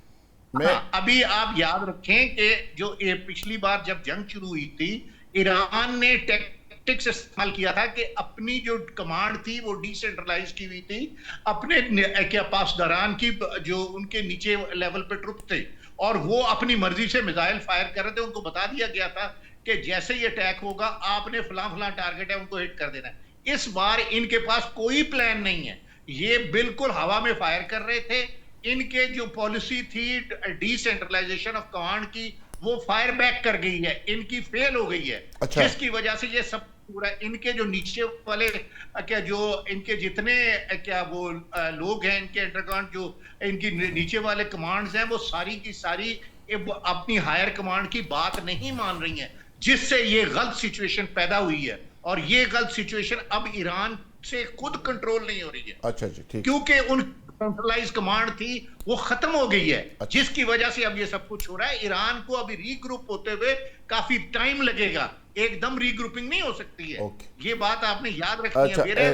अभी आप याद रखें कि जो पिछली बार जब जंग शुरू हुई थी, ईरान ने टैक्टिक्स इस्तेमाल किया था कि अपनी जो कमांड थी वो डिसेंट्रलाइज की हुई थी, अपने क्या पासदारान की जो उनके नीचे लेवल पे ट्रुप थे, और वो अपनी मर्जी से मिसाइल फायर कर रहे थे। उनको बता दिया गया था कि जैसे ही अटैक होगा आपने फलां टारगेट है उनको हिट कर देना है। इस बार इनके पास कोई प्लान नहीं है, ये बिल्कुल हवा में फायर कर रहे थे। इनके जो पॉलिसी थी डिसेंट्रलाइजेशन ऑफ कमांड की, वो फायर बैक कर गई है, इनकी फेल हो गई है। अच्छा। जिसकी वजह से ये सब हो रहा है, इनके जो नीचे वाले क्या जो इनके जितने क्या वो लोग हैं इनके अंडरग्राउंड जो इनकी नीचे वाले कमांड्स हैं वो सारी की सारी अपनी हायर कमांड की बात नहीं मान रही हैं, जिससे ये गलत सिचुएशन पैदा हुई है। और ये गलत सिचुएशन अब ईरान से खुद कंट्रोल नहीं हो रही है। अच्छा जी, ठीक। क्योंकि उन सेंट्रलाइज कमांड थी वो खत्म हो गई है। अच्छा। जिसकी वजह से अब ये सब कुछ हो रहा है। ईरान को अभी रीग्रुप होते हुए काफी टाइम लगेगा, एकदम रीग्रुपिंग नहीं हो सकती है। ये बात आपने याद रखनी अच्छा, है। मेरे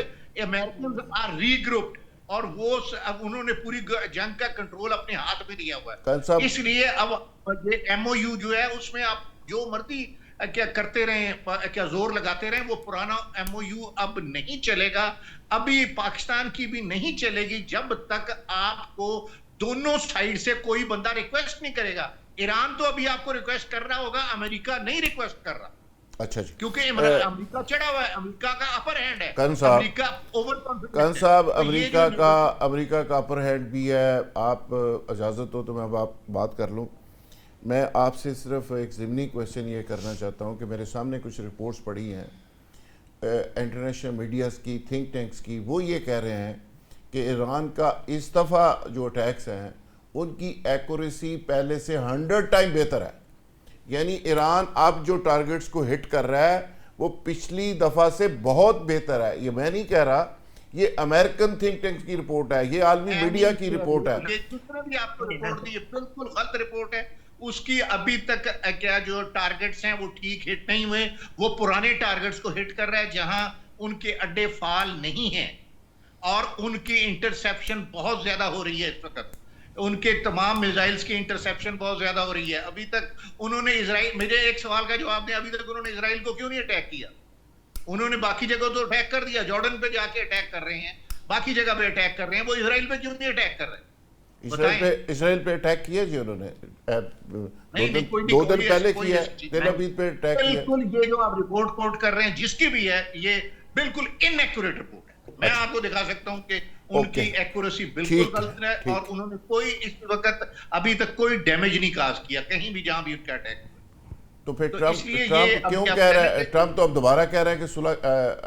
अमेरिकन आर रीग्रुप्ड और वो अब उन्होंने पूरी जंग का कंट्रोल अपने हाथ में लिया हुआ है। इसलिए अब ये MOU जो है उसमें आप जो मर्जी क्या करते रहे, क्या जोर लगाते रहे, वो पुराना MOU अब नहीं चलेगा। अभी पाकिस्तान की भी नहीं चलेगी जब तक आपको दोनों साइड से कोई बंदा रिक्वेस्ट नहीं करेगा। ईरान तो अभी आपको रिक्वेस्ट कर रहा होगा, अमेरिका नहीं रिक्वेस्ट कर रहा। अच्छा जी, क्योंकि अमेरिका चढ़ा हुआ है, अमेरिका का अपर हैंड है। America over confident. कन साहब, अमेरिका का अपर हैंड भी है। आप इजाजत हो तो मैं अब आप बात कर लूं। मैं आपसे सिर्फ एक ज़िमनी क्वेश्चन ये करना चाहता हूँ कि मेरे सामने कुछ रिपोर्ट्स पड़ी हैं इंटरनेशनल मीडियाज़ की, थिंक टैंक्स की। वो ये कह रहे हैं कि ईरान का इस दफ़ा जो अटैक्स हैं उनकी एक्यूरेसी पहले से 100 टाइम बेहतर है। यानी ईरान अब जो टारगेट्स को हिट कर रहा है वो पिछली दफ़ा से बहुत बेहतर है। ये मैं नहीं कह रहा, ये अमेरिकन थिंक टैंक्स की रिपोर्ट है, ये आलमी मीडिया की रिपोर्ट है। जितने भी आपको रिपोर्ट दी बिल्कुल गलत रिपोर्ट है। उसकी अभी तक क्या जो टारगेट्स हैं वो ठीक हिट नहीं हुए, वो पुराने टारगेट्स को हिट कर रहा है जहां उनके अड्डे फाल नहीं हैं और उनकी इंटरसेप्शन बहुत ज्यादा हो रही है। इस वक्त उनके तमाम मिसाइल्स की इंटरसेप्शन बहुत ज्यादा हो रही है। अभी तक उन्होंने इजराइल, मेरे एक सवाल का जवाब दें, अभी तक उन्होंने इजराइल को क्यों नहीं अटैक किया? उन्होंने बाकी जगह तो अटैक कर दिया, जॉर्डन पे जाके अटैक कर रहे हैं, बाकी जगह पे अटैक कर रहे हैं, वो इजराइल पे क्यों नहीं अटैक कर रहे? इसराइल पे अटैक किया जी उन्होंने, दो दिन पहले किया, तेल अवीव पे अटैक किया। बिल्कुल, ये जो आप रिपोर्ट कोट कर रहे हैं जिसकी भी है, ये बिल्कुल इनएक्यूरेट रिपोर्ट है। मैं आपको दिखा सकता हूं कि उनकी एक्यूरेसी बिल्कुल गलत है और उन्होंने कोई इस वक्त अभी तक कोई डैमेज नहीं काज किया कहीं भी जहां भी उनका अटैक। तो फिर ट्रंप क्यों कह रहा है? ट्रंप तो अब दोबारा कह रहा है कि सुलह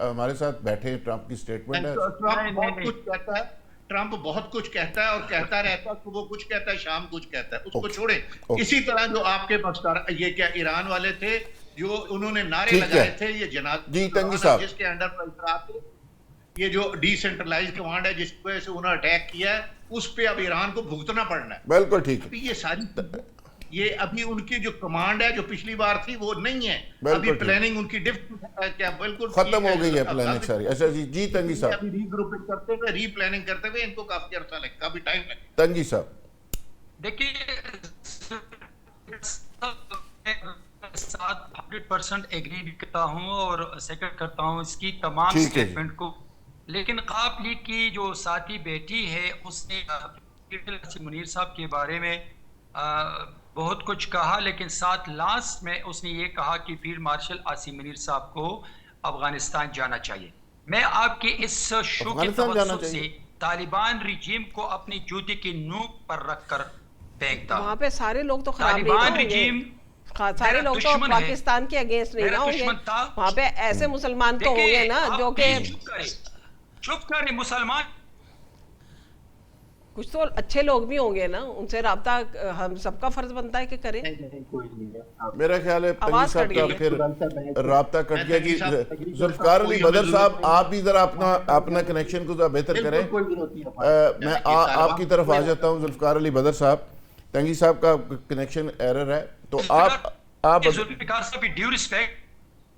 हमारे साथ बैठे। ट्रंप की स्टेटमेंट है। ट्रंप बहुत कुछ कहता है, ट्रंप बहुत कुछ कहता है और कहता रहता है। सुबह कुछ कहता है, शाम कुछ कहता है, उसको छोड़े। इसी तरह जो आपके पास ये क्या ईरान वाले थे जो उन्होंने नारे लगाए थे, ये जनाब जी तंगी साहब, जिसके अंडर ये जो डिसेंट्रलाइज कमांड है जिस वजह से उन्होंने अटैक किया है, उस पे अब ईरान को भुगतना पड़ना है। बिल्कुल ठीक है। ये सारी ये अभी उनकी जो कमांड है जो पिछली बार थी वो नहीं है। अभी प्लानिंग उनकी क्या बिल्कुल खत्म हो गई है प्लानिंग सारी। अच्छा जी, जी तंगी साहब, अभी रीग्रुपिंग करते हुए, रीप्लानिंग करते हुए इनको काफी अर्सा लगेगा, काफी टाइम लगेगा। तंगी साहब देखिए, 100% एग्री भी करता हूँ और सेकंड करता हूँ इसकी तमाम स्टेटमेंट को। लेकिन ख्वाब लीग की जो साथी बेटी है उसने मुनीर साहब के बारे में बहुत कुछ कहा, लेकिन साथ लास्ट में उसने ये कहा कि फील्ड मार्शल आसिम मुनीर साहब को अफगानिस्तान जाना चाहिए। मैं आपके इस शो के तवज्जुह से तालिबान रिजीम को अपनी जूते की नोक पर रखकर फेंकता। वहाँ पे सारे लोग तो तालिबान रिजीम, सारे लोग तो पाकिस्तान के अगेंस्ट नहीं ना होंगे। वहाँ पे ऐसे मुसलमान तो होंगे ना जो कि चुप करें। मुसलमान कुछ तो अच्छे लोग भी होंगे ना, उनसे राब्ता हम सबका फर्ज बनता है कि करें। मेरा ख्याल है तंगी साहब का फिर राब्ता कट गया जी। जुल्फकार अली बदर साहब, आप भी जरा अपना कनेक्शन को बेहतर करें। मैं आपकी तरफ आ जाता हूँ। जुल्फकार अली बदर साहब, तंगी साहब का कनेक्शन एरर है, तो आप जुल्फकार साहब, ड्यू रिस्पेक्ट,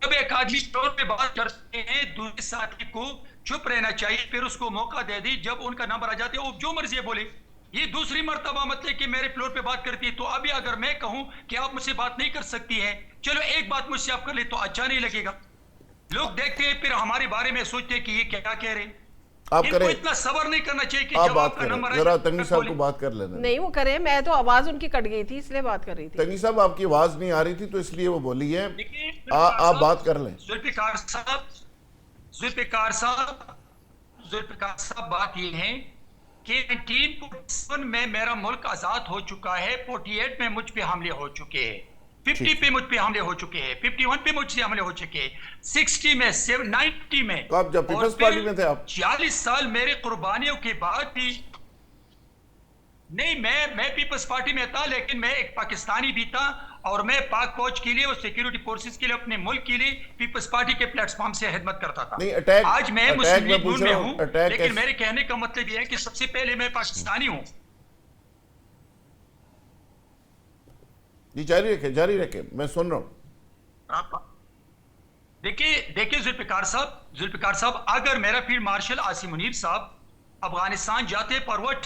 जब एक आदमी स्टोर पे बात करते हैं दूसरे साथी को चुप रहना चाहिए, फिर उसको मौका दे दी। जब उनका नंबर आ जाते है वो जो मर्जी बोले। ये दूसरी मर्तबा मतलब कि मेरे फ्लोर पे बात करती है, तो अभी अगर मैं कहूं कि आप मुझसे बात नहीं कर सकती हैं, चलो एक बात मुझसे आप कर ले तो अच्छा नहीं लगेगा। लोग देखते हैं फिर हमारे बारे में सोचते हैं कि ये क्या कह रहे हैं। आप करें, इतना सबर नहीं करना चाहिए कि आप जब बात आपका करें। नंबर जरा तंगी साहब को बात कर लेना। नहीं वो करें, मैं तो आवाज उनकी कट गई थी इसलिए बात कर रही थी। तंगी साहब आपकी आवाज नहीं आ रही थी तो इसलिए वो बोली है। आप बात कर लें। जुल्फिकार साहब, बात ये है कि 1947 में मेरा मुल्क आजाद हो चुका है, 48 में मुझ पे हमले हो चुके हैं। 50 पे मुझ पे हमले हो चुके हैं, 51 पे मुझसे हमले हो चुके हैं, 60 में, 90 में। तो आप जब पीपल्स पार्टी में थे आप 40 साल मेरे कुर्बानियों के बाद भी नहीं, मैं पीपल्स पार्टी में था, लेकिन मैं एक पाकिस्तानी भी था और मैं पाक फौज के लिए और सिक्योरिटी फोर्सेस के लिए अपने मुल्क के लिए पीपल्स पार्टी के प्लेटफॉर्म से खिदमत करता था। नहीं, अटैक आज मैं अटैक मुस्लिम मैं लीग पूछ नून रहा में हूं, हूं, अटैक लेकिन मेरे कहने का मतलब यह है कि सबसे पहले मैं पाकिस्तानी हूं। जी जारी रखे, मैं सुन रहा हूं। देखिए जुल्फिकार साहब, अगर मेरा फील्ड मार्शल आसिम मुनीर साहब अफगानिस्तान जाते परवट,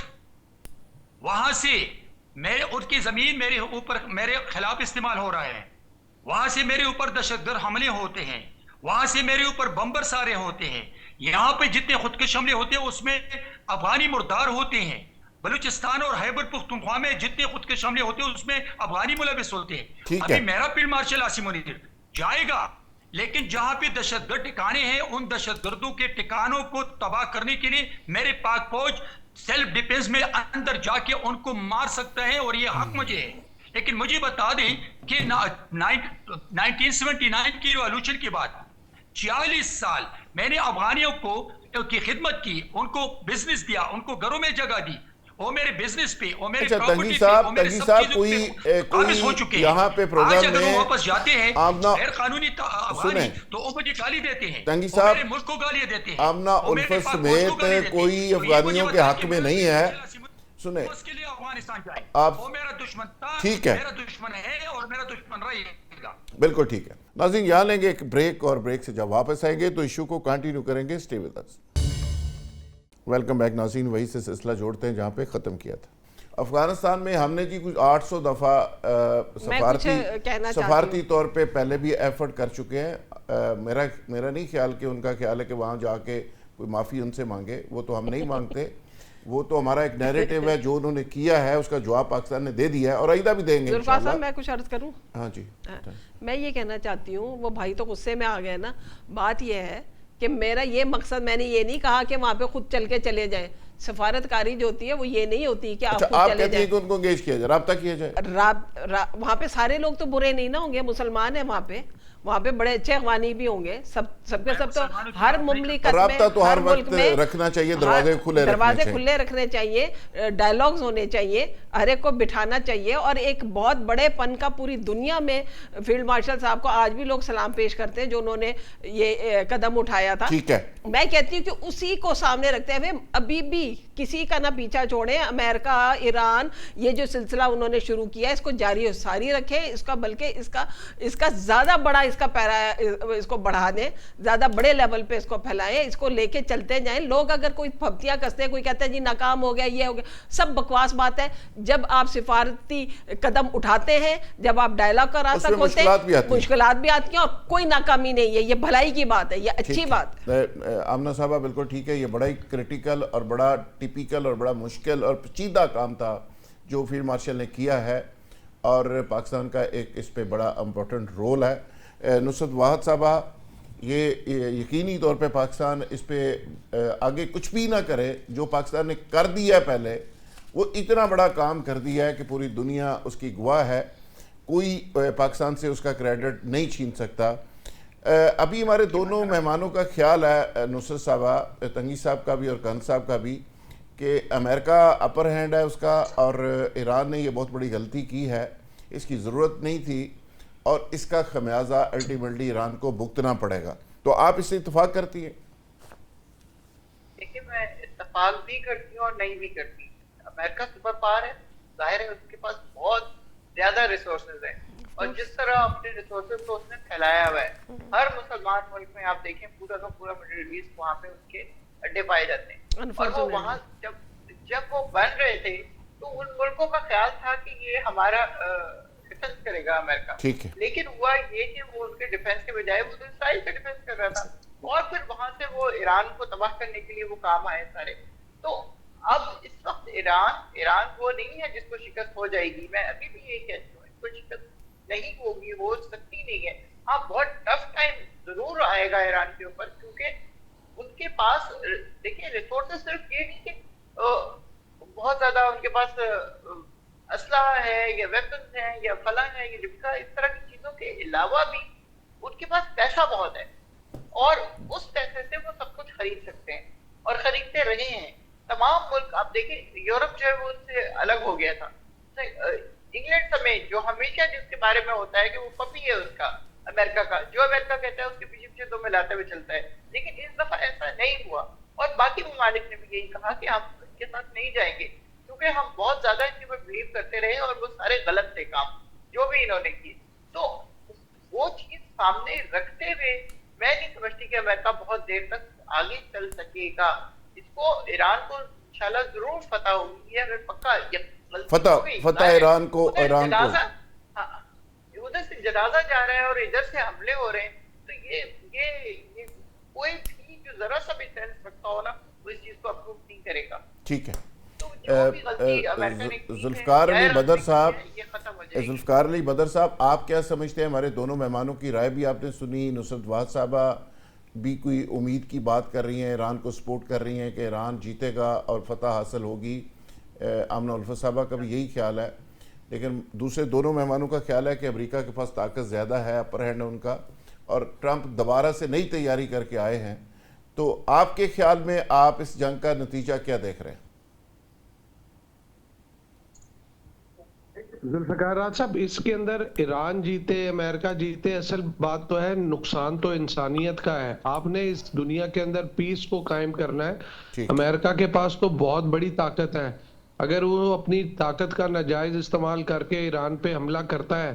वहां से मेरे उनकी जमीन मेरे ऊपर मेरे खिलाफ इस्तेमाल हो रहा है, वहां से मेरे ऊपर दहशतगर्द हमले होते हैं, वहां से मेरे ऊपर बम्बर सारे होते हैं, यहाँ पे जितने खुदकुश हमले होते हैं उसमें अफगानी मुर्दार होते हैं, बलूचिस्तान और खैबर पख्तूनख्वा में जितने खुदकुश हमले होते हैं उसमें अफगानी मुलविस होते हैं। अभी मेरा फील्ड मार्शल आसिम मुनीर जाएगा, लेकिन जहां पे दहशतगर्द ठिकाने हैं उन दहशतगर्दों के ठिकानों को तबाह करने के लिए मेरे पाक फौज सेल्फ डिफेंस में अंदर जाके उनको मार सकते हैं और ये हक मुझे है। लेकिन मुझे बता दें कि 1979 की रिवॉल्यूशन के बाद 40 साल मैंने अफगानियों की खिदमत की, उनको बिजनेस दिया, उनको घरों में जगह दी, वो मेरे बिजनेस पे, वो मेरे अच्छा, प्रॉपर्टी तंगी पे, साहब, वो मेरे तंगी सब साहब, चीजों पे काबिज हो चुके हैं। यहाँ पे प्रोग्राम आज अगर में वो वापस जाते हैं आमना गैर कानूनी अफगानी, सुने, तो वो मुझे गाली देते हैं, तंगी वो साहब, मेरे मुल्क को गालियां देते हैं, आमना वो मेरे उल्फत पाक फौज को समेत गाली देते हैं। कोई तो ये अफगानियों मुझे के बताइए हक कि में मेरा नहीं फील्ड है। मार्शल आसिम मुनीर सुने, उसके लिए अफगानिस्तान जाए, आप वो मेरा दुश्मन था, ठीक है, मेरा दुश्मन है और मेरा दुश्मन रहेगा। बिल्कुल ठीक है। नाज़रीन, यहाँ लेंगे एक ब्रेक और ब्रेक से जब वापस आएंगे तो इशू को कंटिन्यू करेंगे। Stay with us. Welcome back नाज़रीन, वही से सिलसिला जोड़ते हैं जहाँ पे ख़त्म किया था। अफगानिस्तान में हमने जी कुछ 800 दफ़ा सफारती तौर पे पहले भी एफर्ट कर चुके हैं। मेरा नहीं ख्याल कि उनका ख्याल है कि वहाँ जाके कोई माफ़ी उनसे मांगे, वो तो हम नहीं मांगते। वो तो हमारा एक नैरेटिव है, जो उन्होंने किया है उसका जवाब पाकिस्तान ने दे दिया है और आइंदा भी देंगे इंशाअल्लाह। मैं कुछ अर्ज करूं? हाँ जी, मैं ये कहना चाहती हूँ, वो भाई तो गुस्से में आ गए ना। बात ये है कि मेरा ये मकसद, मैंने ये नहीं कहा कि वहाँ पे खुद चल के चले जाएं। सफारतकारी जो होती है वो ये नहीं होती कि आप खुद चले जाएं। कि उनको एंगेज किया जाए, राब्ता किया जाए। वहाँ पे सारे लोग तो बुरे नहीं ना होंगे, मुसलमान है वहाँ पे बड़े अच्छे अफगानी भी होंगे, सबके सब तो हर मुमलिकत में, तो हर वक्त रखना चाहिए, दरवाजे खुले रखने चाहिए, डायलॉग्स होने चाहिए, हर एक को बिठाना चाहिए। और एक बहुत बड़े पन का पूरी दुनिया में फील्ड मार्शल साहब को आज भी लोग सलाम पेश करते हैं जो उन्होंने ये कदम उठाया था। ठीक है, मैं कहती हूँ कि उसी को सामने रखते हुए अभी भी किसी का ना पीछा छोड़े। अमेरिका, ईरान, ये जो सिलसिला उन्होंने शुरू किया इसको जारी सारी रखे, इसका बल्कि इसका ज्यादा बड़ा इसको बढ़ा दें, ज्यादा बड़े लेवल पे इसको फैलाएं, इसको लेके चलते जाएं। लोग अगर कोई फब्तियां कसते हैं, कोई कहता है जी नाकाम हो गया, ये हो गया, सब बकवास बात है। जब आप सिफारती कदम उठाते हैं, जब आप डायलॉग का रास्ता खोलते हैं, मुश्किलात भी आती हैं और कोई नाकामी नहीं है। ये भलाई की बात है, ये अच्छी बात है। आमना साहबा बिल्कुल ठीक है। ये बड़ा ही क्रिटिकल और बड़ा टिपिकल और बड़ा मुश्किल और पेचीदा काम था जो फील्ड मार्शल ने किया है और पाकिस्तान का एक इस पे बड़ा इम्पोर्टेंट रोल है। नुसरत वाहद साहबा, ये यकीनी तौर पे पाकिस्तान इस पे आगे कुछ भी ना करे, जो पाकिस्तान ने कर दिया है पहले, वो इतना बड़ा काम कर दिया है कि पूरी दुनिया उसकी गवाह है। कोई पाकिस्तान से उसका क्रेडिट नहीं छीन सकता। अभी हमारे दोनों मेहमानों का ख्याल है, नुसरत साहबा, तंगी साहब का भी और कान साहब का भी, कि अमेरिका अपर हैंड है उसका और ईरान ने ये बहुत बड़ी गलती की है, इसकी ज़रूरत नहीं थी और इसका खमियाजा अल्टीमेटली ईरान को भुगतना पड़ेगा। तो आप इससे इत्तेफाक करती हैं? देखिए, मैं इत्तेफाक भी करती हूँ और नहीं भी करती। अमेरिका सुपर पावर है, जाहिर है उसके पास बहुत ज्यादा रिसोर्सेज हैं और जिस तरह अपने रिसोर्सेज को उसने फैलाया हुआ है, हर मुसलमान मुल्क में आप देखें पूरा का पूरा मिडिल ईस्ट, वहाँ पे उसके अड्डे पाए जाते हैं। और वो वहाँ जब वो बन रहे थे तो उन मुल्कों का ख्याल था कि ये हमारा डिफेंस करेगा अमेरिका, ठीक है। लेकिन हुआ ये कि वो उसके डिफेंस के बजाय वो इसराइल का डिफेंस कर रहा था और फिर वहां से वो ईरान को तबाह करने के लिए वो काम आए सारे। तो अब इस वक्त ईरान वो नहीं है जिसको शिकस्त हो जाएगी। मैं अभी भी यही कहती हूँ, इसको शिकस्त नहीं होगी, हो सकती नहीं है। हाँ, बहुत टफ टाइम जरूर आएगा ईरान के ऊपर, क्योंकि उनके पास देखिए रिसोर्सेज सिर्फ ये नहीं कि बहुत ज्यादा उनके पास असलहा है या वेपन्स है या फला है या लिखा, इस तरह की चीजों के अलावा भी उनके पास पैसा बहुत है और उस पैसे से वो सब कुछ खरीद सकते हैं और खरीदते रहे हैं। तमाम मुल्क आप देखें, यूरोप जो है वो उससे अलग हो गया था। इंग्लैंड समेत जो हमेशा जिसके बारे में होता है कि वो पपी है उसका, अमेरिका का, जो अमेरिका कहता है उसके पीछे पीछे दो मिलाते हुए चलता है। लेकिन इस दफा ऐसा नहीं हुआ और बाकी ममालिक ने भी यही कहा कि हम इनके साथ नहीं जाएंगे क्योंकि हम बहुत ज्यादा इनके ऊपर बिलीव करते रहे और वो सारे गलत थे काम जो भी इन्होंने किए। तो वो चीज सामने रखते हुए मैं नहीं समझती कि अमेरिका बहुत देर तक आगे चल सकेगा। इसको ईरान को इंशाल्लाह जरूर फतह होगी, ये हमें पक्का फतह ईरान को उधर से जनाजा जा रहा है और इधर से हमले हो रहे हैं। तो ये कोई भी जो जरा सा भी सेंस रखता हो ना वो इस चीज को अप्रूव नहीं करेगा। ठीक है। जो भी गलती अमेरिका ने की है, जुल्फकार अली बदर साहब, ये खत्म हो जाएगी। जुल्फकार अली बदर साहब, आप क्या समझते हैं? हमारे दोनों मेहमानों की राय भी आपने सुनी, नुसरत वाहद साहबा भी कोई उम्मीद की बात कर रही हैं, ईरान को सपोर्ट कर रही हैं कि ईरान जीतेगा और फतह हासिल होगी। आमना उल्फत साहबा का भी यही ख्याल है, लेकिन दूसरे दोनों मेहमानों का ख्याल है कि अमेरिका के पास ताकत ज़्यादा है, अपर हैंड है उनका, और ट्रंप दोबारा से नई तैयारी करके आए हैं। तो आपके ख्याल में आप इस जंग का नतीजा क्या देख रहे हैं? जुल्फिकार साहब, इसके अंदर ईरान जीते अमेरिका जीते, असल बात तो है नुकसान तो इंसानियत का है। आपने इस दुनिया के अंदर पीस को कायम करना है। अमेरिका के पास तो बहुत बड़ी ताकत है, अगर वो अपनी ताकत का नाजायज इस्तेमाल करके ईरान पे हमला करता है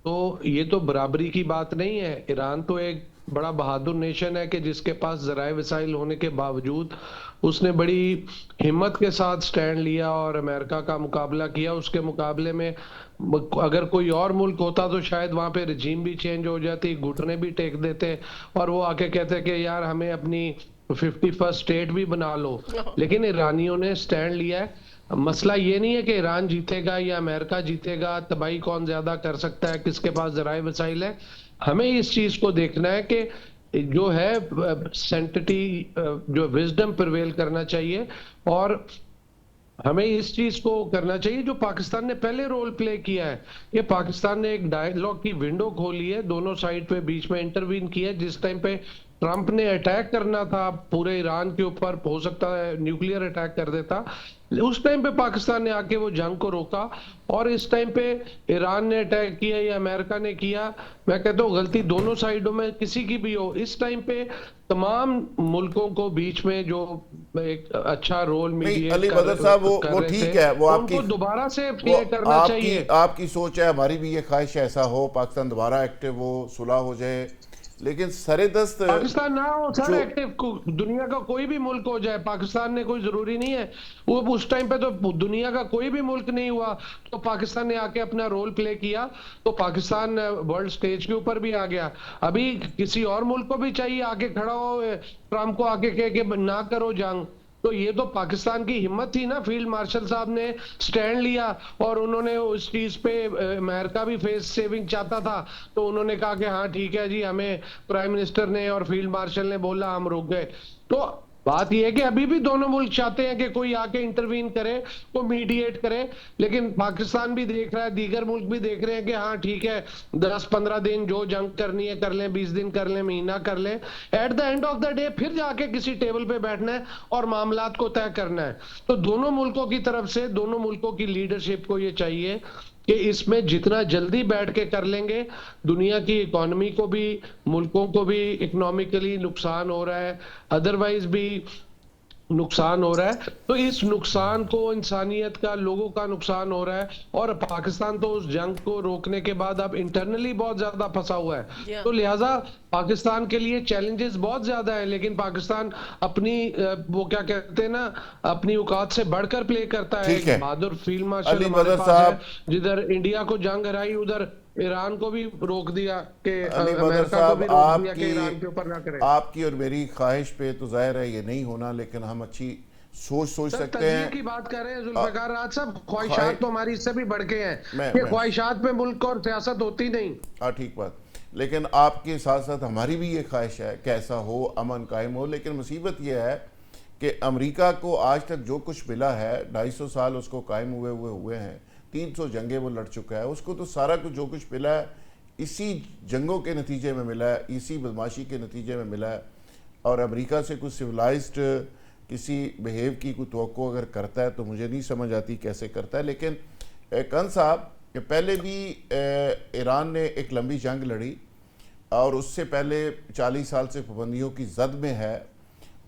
तो ये तो बराबरी की बात नहीं है। ईरान तो एक बड़ा बहादुर नेशन है कि जिसके पास ज़राए वसाइल होने के बावजूद उसने बड़ी हिम्मत के साथ स्टैंड लिया और अमेरिका का मुकाबला किया। उसके मुकाबले में अगर कोई और मुल्क होता तो शायद वहां पे रजीम भी चेंज हो जाती, घुटने भी टेक देते और वो आके कहते कि यार हमें अपनी 51st स्टेट भी बना लो। लेकिन ईरानियों ने स्टैंड लिया है। मसला ये नहीं है कि ईरान जीतेगा या अमेरिका जीतेगा, तबाही कौन ज्यादा कर सकता है, किसके पास ज़राए वसाइल है। हमें इस चीज को देखना है कि जो है सेंसिटी जो विजडम प्रिवेल करना चाहिए और हमें इस चीज को करना चाहिए जो पाकिस्तान ने पहले रोल प्ले किया है। ये पाकिस्तान ने एक डायलॉग की विंडो खोली है, दोनों साइड पे बीच में इंटरवीन किया है। जिस टाइम पे ट्रंप ने अटैक करना था पूरे ईरान के ऊपर, हो सकता है न्यूक्लियर अटैक कर देता, उस टाइम पे पाकिस्तान ने आके वो जंग को रोका। और इस टाइम पे ईरान ने अटैक किया या अमेरिका ने किया, मैं कहता हूँ गलती दोनों साइडों में किसी की भी हो। इस टाइम पे तमाम मुल्कों को बीच में जो एक अच्छा रोल मीडिएट अली बदर साहब वो ठीक है, वो आपकी दोबारा से प्ले करना चाहिए। आपकी सोच है, हमारी भी ये ख्वाहिश है ऐसा हो, पाकिस्तान दोबारा एक्टिव हो, सुलह हो जाए। लेकिन सरेदस्त पाकिस्तान ना हो सर एक्टिव, दुनिया का कोई भी मुल्क हो जाए, पाकिस्तान ने कोई जरूरी नहीं है। वो उस टाइम पे तो दुनिया का कोई भी मुल्क नहीं हुआ तो पाकिस्तान ने आके अपना रोल प्ले किया तो पाकिस्तान वर्ल्ड स्टेज के ऊपर भी आ गया। अभी किसी और मुल्क को भी चाहिए आके खड़ा हो, ट्रंप को आके कह के ना करो जंग, तो ये तो पाकिस्तान की हिम्मत थी ना। फील्ड मार्शल साहब ने स्टैंड लिया और उन्होंने उस चीज पे, अमेरिका भी फेस सेविंग चाहता था तो उन्होंने कहा कि हाँ ठीक है जी, हमें प्राइम मिनिस्टर ने और फील्ड मार्शल ने बोला, हम रुक गए। तो बात यह है कि अभी भी दोनों मुल्क चाहते हैं कि कोई आके इंटरवीन करे, को मीडिएट करे, लेकिन पाकिस्तान भी देख रहा है, दीगर मुल्क भी देख रहे हैं कि हाँ ठीक है 10-15 दिन जो जंग करनी है कर लें, 20 दिन कर लें, महीना कर लें, at the end of the day फिर जाके किसी टेबल पे बैठना है और मामलात को तय करना है। तो दोनों मुल्कों की तरफ से, दोनों मुल्कों की लीडरशिप को ये चाहिए कि इसमें जितना जल्दी बैठ के कर लेंगे, दुनिया की इकोनॉमी को भी, मुल्कों को भी इकोनॉमिकली नुकसान हो रहा है, अदरवाइज भी नुकसान हो रहा है। तो इस नुकसान को, इंसानियत का, लोगों का नुकसान हो रहा है और पाकिस्तान तो उस जंग को रोकने के बाद अब इंटरनली बहुत ज्यादा फंसा हुआ है। तो लिहाजा पाकिस्तान के लिए चैलेंजेस बहुत ज्यादा है, लेकिन पाकिस्तान अपनी वो क्या कहते हैं ना, अपनी औकात से बढ़कर प्ले करता है। बहादुर फील्ड मार्शल हमारे पास है, जिधर इंडिया को जंग हराई उधर ईरान को भी रोक दिया कि अमेरिका को भी रोक दिया कि ईरान के ऊपर ना करे। आपकी और मेरी ख्वाहिश पे तो जाहिर है ये नहीं होना, लेकिन हम अच्छी सोच सकते हैं की बात कर रहे हैं जुल्फिकार साहब। ख्वाहिशात तो हमारी इससे भी बढ़ के हैं कि ख्वाहिशात पे मुल्क और सियासत होती नहीं। हाँ ठीक बात, लेकिन आपके साथ साथ हमारी भी ये ख्वाहिश है कि ऐसा हो, अमन कायम हो। लेकिन मुसीबत ये है कि अमेरिका को आज तक जो कुछ मिला है, 250 साल उसको कायम हुए हैं, 300 जंगें वो लड़ चुका है, उसको तो सारा कुछ जो कुछ मिला है इसी जंगों के नतीजे में मिला है, इसी बदमाशी के नतीजे में मिला है। और अमेरिका से कुछ सिविलाइज्ड किसी बिहेव की कोई तवक्को अगर करता है तो मुझे नहीं समझ आती कैसे करता है। लेकिन कन साहब, पहले भी ईरान ने एक लंबी जंग लड़ी और उससे पहले 40 साल से पाबंदियों की जद में है,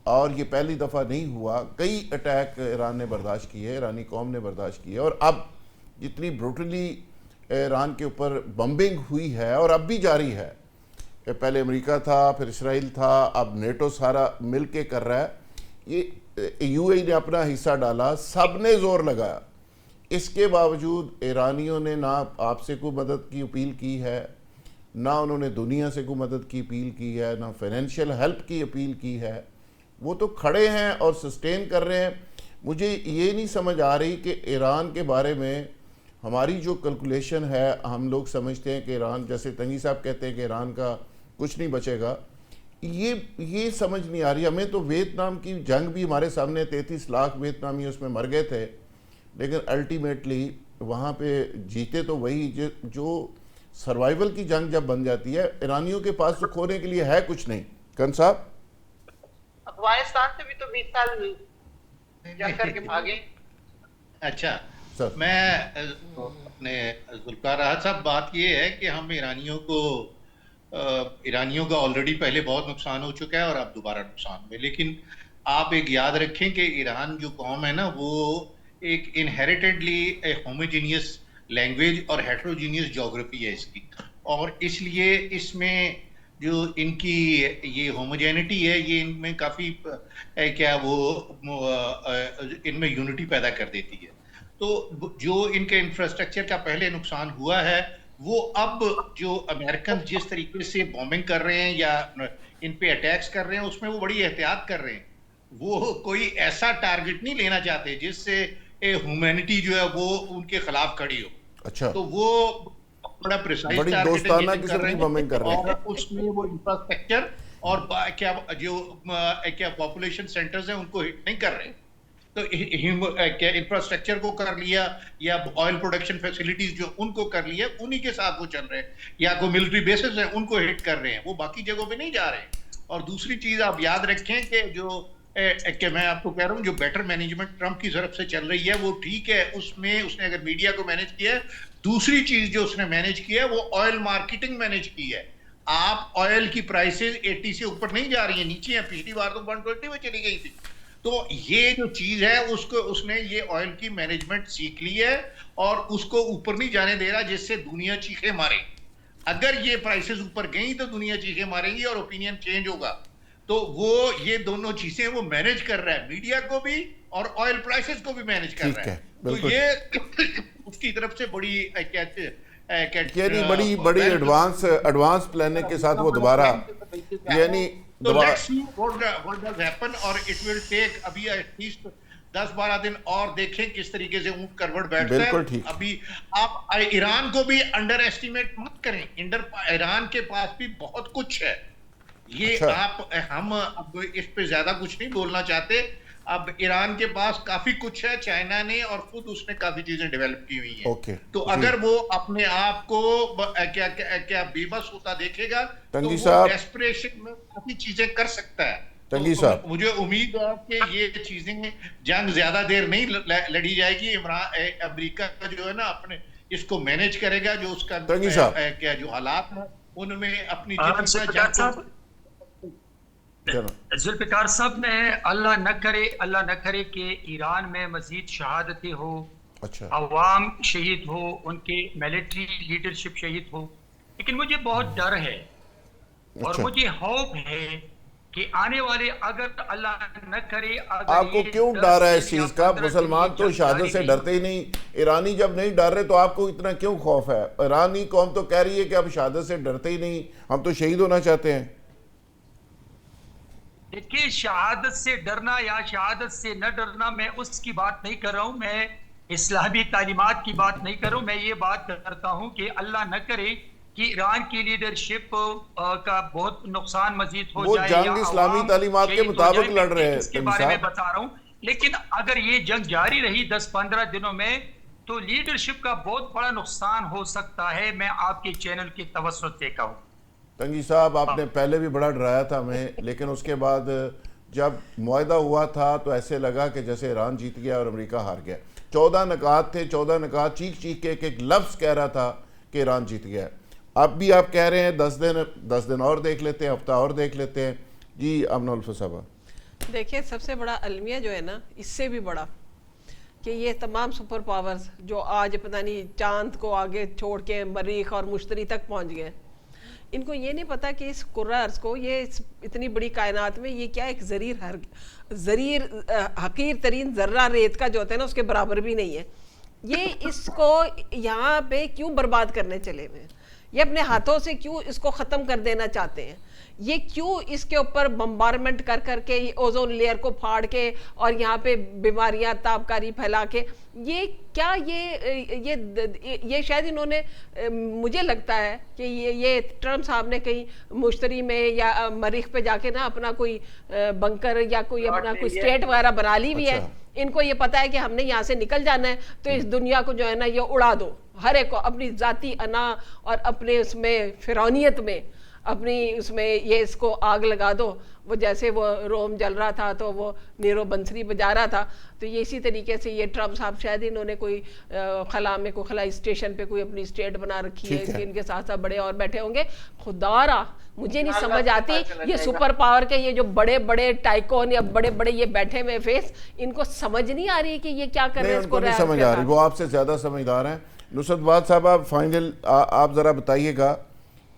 और ये पहली दफ़ा नहीं हुआ। कई अटैक ईरान ने बर्दाश्त किए, ईरानी कौम ने बर्दाश्त किए, और अब जितनी ब्रूटली ईरान के ऊपर बम्बिंग हुई है और अब भी जारी है, पहले अमेरिका था, फिर इसराइल था, अब नेटो सारा मिल के कर रहा है। ये यूएई ने अपना हिस्सा डाला, सब ने जोर लगाया, इसके बावजूद ईरानियों ने ना आपसे कोई मदद की अपील की है, ना उन्होंने दुनिया से कोई मदद की अपील की है, ना फाइनेंशियल हेल्प की अपील की है। वो तो खड़े हैं और सस्टेन कर रहे हैं। मुझे ये नहीं समझ आ रही कि ईरान के बारे में हमारी जो कैलकुलेशन है, हम लोग समझते हैं कि ईरान, जैसे तंगी साहब कहते हैं कि ईरान का कुछ नहीं बचेगा, ये समझ नहीं आ रही हमें। तो वियतनाम की जंग भी हमारे सामने 33 लाख वियतनामी उसमें मर गए थे, लेकिन अल्टीमेटली वहाँ पे जीते तो वही जो सर्वाइवल की जंग जब बन जाती है, ईरानियों के पास तो खोने के लिए है कुछ नहीं। कन साहब, अफगानिस्तान से भी तो 20 साल जंग करके भागे। अच्छा सर, मैं अपने जुल्फकार राहत साहब, बात ये है कि हम ईरानियों का ऑलरेडी पहले बहुत नुकसान हो चुका है और अब दोबारा नुकसान में। लेकिन आप एक याद रखें कि ईरान जो कौम है ना, वो एक इनहेरिटेडली होमोजीनियस लैंग्वेज और हेट्रोजीनियस ज्योग्राफी है इसकी, और इसलिए इसमें जो इनकी ये होमोजेनिटी है, ये इनमें काफ़ी क्या वो इनमें यूनिटी पैदा कर देती है। तो जो इनके इंफ्रास्ट्रक्चर का पहले नुकसान हुआ है, वो अब जो अमेरिकन जिस तरीके से बॉम्बिंग कर रहे हैं या इन पे अटैक्स कर रहे हैं, उसमें वो बड़ी एहतियात कर रहे हैं। वो कोई ऐसा टारगेट नहीं लेना चाहते जिससे ह्यूमैनिटी जो है वो उनके खिलाफ खड़ी हो। अच्छा, तो वो बड़ा प्रिसाइज बड़ी टारगेट दोस्ताना किस्म की बॉम्बिंग कर रहे हैं, और उसमें वो इंफ्रास्ट्रक्चर और क्या पॉपुलेशन सेंटर्स हैं उनको हिट नहीं कर रहे। तो क्या इंफ्रास्ट्रक्चर को कर लिया या ऑयल प्रोडक्शन फैसिलिटीज जो उनको कर लिया, उन्हीं के साथ वो चल रहे हैं, या कोई मिलिट्री बेसिस है उनको हिट कर रहे हैं, वो बाकी जगहों पे नहीं जा रहे हैं। और दूसरी चीज आप याद रखें कि जो मैं आपको कह रहा हूँ, जो बेटर मैनेजमेंट ट्रंप की तरफ से चल रही है वो ठीक है, उसमें उसने अगर मीडिया को मैनेज किया है। दूसरी चीज जो उसने मैनेज किया है वो ऑयल मार्केटिंग मैनेज की है। आप ऑयल की प्राइसेस 80 से ऊपर नहीं जा रही है, नीचे है। पिछली बार तो 120 में चली गई थी। तो ये जो चीज है उसको उसने ये ऑयल की मैनेजमेंट सीख ली है और उसको ऊपर नहीं जाने दे रहा, जिससे दुनिया चीखे मारे। अगर ये प्राइसेस ऊपर गई तो दुनिया चीखे मारेगी और ओपिनियन चेंज होगा। तो वो ये दोनों चीजें वो मैनेज कर रहा है, मीडिया को भी और ऑयल प्राइसेस को भी मैनेज कर रहा है। तो ये उसकी तरफ से बड़ी बड़ी एडवांस प्लानिंग के साथ वो दोबारा यानी तो let's see what does happen, और इट विल टेक अभी एटलीस्ट 10-12 दिन और देखें किस तरीके से ऊंट करवट बैठता है। अभी आप ईरान को भी अंडर एस्टिमेट मत करें। ईरान के पास भी बहुत कुछ है। ये अच्छा। हम अब इस पे ज्यादा कुछ नहीं बोलना चाहते। अब ईरान के पास काफी कुछ है, चाइना ने और खुद उसने काफी चीजें डेवलप की हुई हैं। तो अगर वो अपने आप को क्या बेबस होता देखेगा तो वो डेस्परेशन में काफी चीजें कर सकता है। तो मुझे उम्मीद है कि ये चीजें जंग ज्यादा देर नहीं लड़ी जाएगी। अमेरिका का जो है ना अपने इसको मैनेज करेगा, जो उसका क्या जो हालात है उनमें अपनी जुल्फिकार साहब ने अल्लाह न करे कि ईरान में मजीद शहादतें हो, अच्छा, अवाम शहीद हो, उनके मिलिट्री लीडरशिप शहीद हो। लेकिन मुझे बहुत डर है और मुझे होप है कि आने वाले, अगर अल्लाह न करे, आपको क्यों डर है इस चीज का? मुसलमान तो शहादत से डरते ही नहीं। ईरानी जब नहीं डर रहे तो आपको इतना क्यों खौफ है? ईरानी कौम तो कह रही है कि अब शहादत से डरते ही नहीं, हम तो शहीद होना चाहते हैं। देखिए, शहादत से डरना या शहादत से न डरना, मैं उसकी बात नहीं कर रहा हूँ, मैं इस्लामी तालीमात की बात नहीं कर रहा हूँ। मैं ये बात करता हूँ कि अल्लाह न करे कि ईरान की लीडरशिप का बहुत नुकसान मजीद हो जाए, जंग इस्लामी तालीमात के मुताबिक लड़ रहे हैं, इसके बारे में बता रहा हूँ। लेकिन अगर ये जंग जारी रही 10-15 दिनों में, तो लीडरशिप का बहुत बड़ा नुकसान हो सकता है। मैं आपके चैनल की तवज्जो देता हूँ। तंगी साहब, आपने पहले भी बड़ा डराया था हमें, लेकिन उसके बाद जब मुआहदा हुआ था तो ऐसे लगा कि जैसे ईरान जीत गया और अमेरिका हार गया। 14 निकात थे, 14 निकात चीख चीख के एक लफ्ज़ कह रहा था कि ईरान जीत गया। अब भी आप कह रहे हैं 10 दिन और देख लेते हैं, हफ्ता और देख लेते हैं। जी अमना उल्फा साहबा। देखिए, सबसे बड़ा अलमिया जो है ना, इससे भी बड़ा कि ये तमाम सुपर पावर्स जो आज पता नहीं चांद को आगे छोड़ के मरीख और मुश्तरी तक पहुंच गए, इनको ये नहीं पता कि इस कुर्रार्स को, ये इतनी बड़ी कायनात में ये क्या एक ज़रीर हकीर तरीन ज़र्रा रेत का जो होता है ना, उसके बराबर भी नहीं है। ये इसको यहाँ पे क्यों बर्बाद करने चले हुए हैं? ये अपने हाथों से क्यों इसको ख़त्म कर देना चाहते हैं? ये क्यों इसके ऊपर बम्बारमेंट कर करके ओजोन लेयर को फाड़ के और यहाँ पे बीमारियाँ ताबकारी फैला के, ये क्या ये शायद इन्होंने, मुझे लगता है कि ये ट्रम्प साहब ने कहीं मुश्तरी में या मरीख पे जाके ना अपना कोई बंकर या कोई अपना कोई स्टेट वगैरह बना ली भी है। इनको ये पता है कि हमने यहाँ से निकल जाना है, तो इस दुनिया को जो है ना ये उड़ा दो, हर एक को अपनी जाती अना और अपने उसमें फिरौनियत में अपनी उसमें ये इसको आग लगा दो। वो जैसे वो रोम जल रहा था तो वो नीरो बंसरी बजा रहा था, तो ये इसी तरीके से ये ट्रम्प साहब शायद इन्होंने कोई खला में कोई खलाई स्टेशन पे कोई अपनी स्टेट बना रखी है, इनके साथ साथ बड़े और बैठे होंगे। खुदारा मुझे नहीं समझ आती ये सुपर पावर के ये जो बड़े बड़े टाइकोन या बड़े बड़े ये बैठे हुए फेस, इनको समझ नहीं आ रही कि ये क्या कर रहे हैं। उनको नहीं समझ आ रही, वो आपसे ज़्यादा समझदार हैं। नुसरत वाद साहब, आप फाइनल आप ज़रा बताइएगा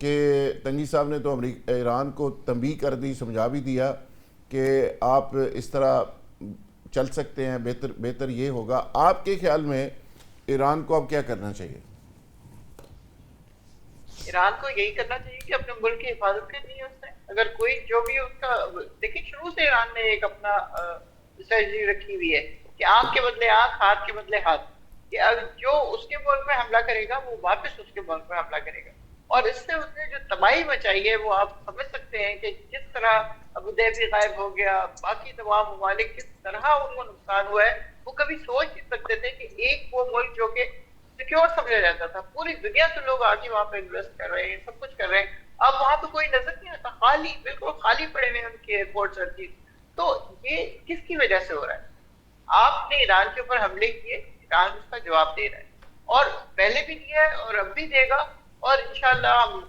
कि तंगी साहब ने तो ईरान को तंबीह कर दी, समझा भी दिया कि आप इस तरह चल सकते हैं, बेहतर ये होगा। आपके ख्याल में ईरान को अब क्या करना चाहिए? ईरान को यही करना चाहिए कि अपने मुल्क की हिफाजत करनी है उसने। अगर कोई जो भी उसका, देखिए शुरू से ईरान ने एक अपना स्ट्रेटजी रखी हुई है कि आंख के बदले आंख, हाथ के बदले हाथ, कि जो उसके मुल्क में हमला करेगा वो वापस उसके मुल्क में हमला करेगा। और इससे उसने जो तबाही मचाई है वो आप समझ सकते हैं कि जिस तरह अबू धाबी गायब हो गया, बाकी तमाम ममालिक किस तरह उनको नुकसान हुआ है। वो कभी सोच नहीं सकते थे कि एक वो मुल्क जो कि सिक्योर समझा जाता था, पूरी दुनिया से लोग आके वहां पे इन्वेस्ट कर रहे हैं, सब कुछ कर रहे हैं, अब वहां पे कोई नजर नहीं आता, खाली, बिल्कुल खाली पड़े हुए उनके एयरपोर्ट हर चीज। तो ये किसकी वजह से हो रहा है? आपने ईरान के ऊपर हमले किए, ईरान उसका जवाब दे रहा है और पहले भी दिया है और अब भी देगा। और इंशाल्लाह हम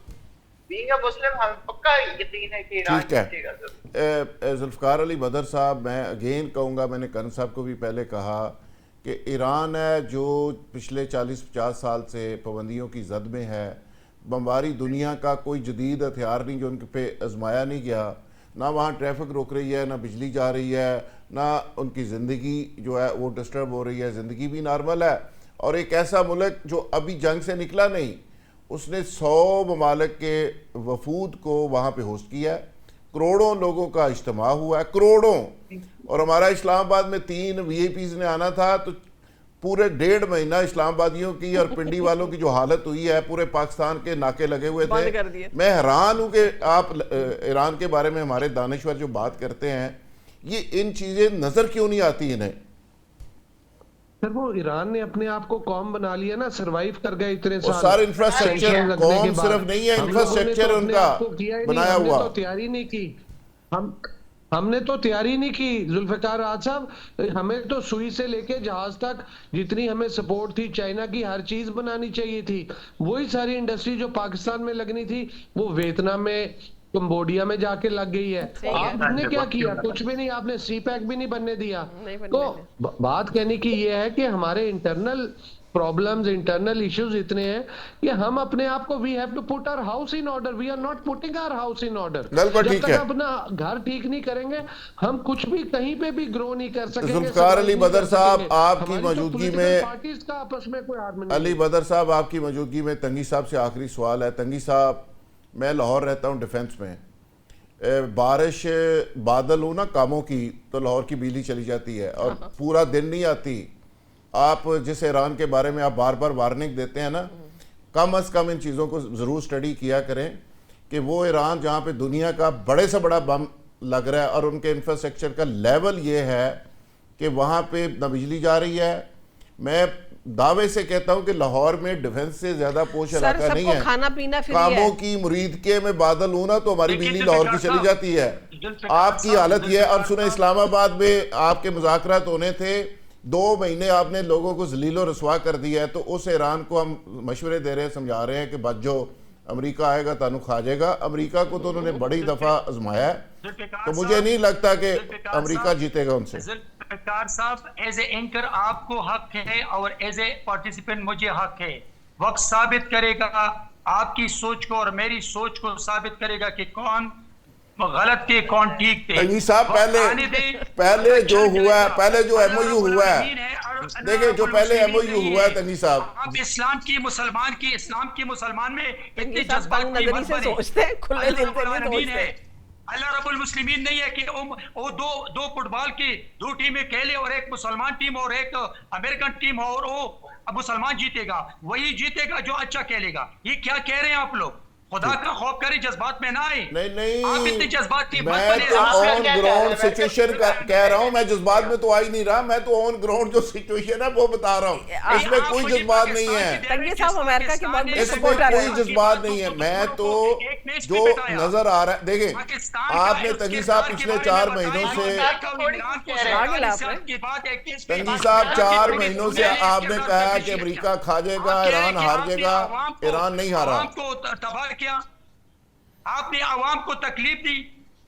बीइंग अ मुस्लिम हमें पक्का यकीन है कि ईरान जीतेगा। जुल्फकार अली बदर साहब, मैं अगेन कहूँगा, मैंने करण साहब को भी पहले कहा कि ईरान है जो पिछले 40-50 साल से पाबंदियों की जद में है। बमबारी दुनिया का कोई जदीद हथियार नहीं जो उनके पे आजमाया नहीं गया। ना वहाँ ट्रैफिक रोक रही है, ना बिजली जा रही है, ना उनकी ज़िंदगी जो है वो डिस्टर्ब हो रही है, ज़िंदगी भी नॉर्मल है। और एक ऐसा मुल्क जो अभी जंग से निकला नहीं, उसने 100 ममालिक के वफूद को वहाँ पे होस्ट किया है, करोड़ों लोगों का इज्तिमा हुआ है, करोड़ों। और हमारा इस्लामाबाद में 3 VIPs ने आना था, तो पूरे 1.5 महीना इस्लामाबादियों की और पिंडी वालों की जो हालत हुई है, पूरे पाकिस्तान के नाके लगे हुए थे। मैं हैरान हूँ कि आप ईरान के बारे में हमारे दानिश्वर जो बात करते हैं, ये इन चीज़ें नज़र क्यों नहीं आती इन्हें? सर वो ईरान ने अपने आप को कॉम बना लिया ना, सरवाइव कर गए इतने साल। सारे इंफ्रास्ट्रक्चर कॉम सिर्फ नहीं है, इंफ्रास्ट्रक्चर उनका बनाया हुआ। तो तैयारी नहीं की, हमने तो तैयारी नहीं की जुल्फिकार राज साहब। हमें तो सुई से लेके जहाज तक जितनी हमें सपोर्ट थी चाइना की, हर चीज बनानी चाहिए थी। वही सारी इंडस्ट्री जो पाकिस्तान में लगनी थी वो वियतनाम में, कंबोडिया में जाके लग गई है। आपने क्या किया? कुछ भी नहीं, आपने CPEC भी नहीं बनने दिया। तो बात कहने की ये है कि हमारे इंटरनल प्रॉब्लम्स, इंटरनल इश्यूज इतने हैं कि हम अपने आप को, we have to put our house in order. We are not putting our house in order. जब तक अपना घर ठीक नहीं करेंगे हम कुछ भी कहीं पे भी ग्रो नहीं कर सकेंगे। जुल्फिकार अली बदर साहब, आपकी मौजूदगी में पार्टीज का आपस में कोई हारमोनी। अली बदर साहब, आपकी मौजूदगी में तंगी साहब से आखिरी सवाल है। तंगी साहब, मैं लाहौर रहता हूँ डिफेंस में, बारिश बादल हो ना कामों की, तो लाहौर की बिजली चली जाती है और पूरा दिन नहीं आती। आप जिस ईरान के बारे में आप बार बार वार्निंग देते हैं ना, कम अज़ कम इन चीज़ों को ज़रूर स्टडी किया करें कि वो ईरान जहाँ पे दुनिया का बड़े से बड़ा बम लग रहा है और उनके इंफ्रास्ट्रक्चर का लेवल ये है कि वहाँ पे न बिजली जा रही है। मैं दावे से कहता हूं कि लाहौर में डिफेंस से ज्यादा पोश सर इलाका नहीं सबको है। खाना पीना फ्री कामों है। की मुरीद के में बादल हूं ना तो हमारी देखिए, बिजली लाहौर की जुल्फ़िकार चली जाती है। जुल्फ़िकार आपकी साहब, हालत ये है। और जुल्फ़िकार सुने, साहब। इस्लामाबाद में आपके मुज़ाकरात होने थे, 2 महीने आपने लोगों को जलीलो रसवा कर दिया है। तो उस ईरान को हम मशवरे दे रहे हैं, समझा रहे हैं कि बच जो अमेरिका आएगा तानू खा जाएगा। अमेरिका को तो उन्होंने बड़ी दफा आजमाया है, जुल्फ़िकार तो मुझे साहब, नहीं लगता कि जुल्फ़िकार अमेरिका साहब, जीतेगा उनसे। जुल्फ़िकार साहब, एज ए एंकर आपको हक है और एज ए पार्टिसिपेंट मुझे हक है। वक्त साबित करेगा, आपकी सोच को और मेरी सोच को साबित करेगा कि कौन गलत थे कौन ठीक थे। तंगी साहब, वक्त आने दें, पहले जो चल हुआ है, जाएगा। पहले जो अल्लाह MOU रब्बुल हुआ है, आलमीन और अल्लाह देखिए जो रब्बुल पहले मुस्लिमीन MOU नहीं हुआ है है। तंगी साहब, आप इस्लाम की मुसलमान में इतने तंगी साहब जज्बात तंग की नजरी मत से बने। सोचते हैं, खुले अल्लाह दिल से रब्बुल नहीं आलमीन सोचते। है। अल्लाह रब्बुल मुस्लिमीन नहीं है कि वो दो फुटबॉल की 2 टीमें खेले और एक मुसलमान टीम और एक अमेरिकन टीम हो और वो मुसलमान जीतेगा, वही जीतेगा जो अच्छा खेलेगा। ये क्या कह रहे हैं आप लोग? खुदा का खौफ करे, जज्बात में ना आए। नहीं आप इतने जज्बात की मत मैं बने। तो आप ऑन क्या कह ग्राउंड रहे हैं? सिचुएशन कह रहा हूं। मैं जज्बात में तो आ ही नहीं रहा, मैं तो ऑन ग्राउंड जो सिचुएशन है वो बता रहा हूं। इसमें आप कोई मुझे जज्बात नहीं पाकिस्तान है, की तंगी साहब अमेरिका की बहुत बड़ी इसमें सपोर्टर है। कोई जज्बात नहीं है। मैं तो जो नजर आ रहा है, देखें आपने तंगी साहब पिछले 4 महीनों से, तंगी साहब 4 महीनों से आपने कहा कि अमेरिका खा जाएगा, ईरान हार जाएगा। ईरान नहीं हारा। को तबाह किया, आपने आवाम को तकलीफ दी।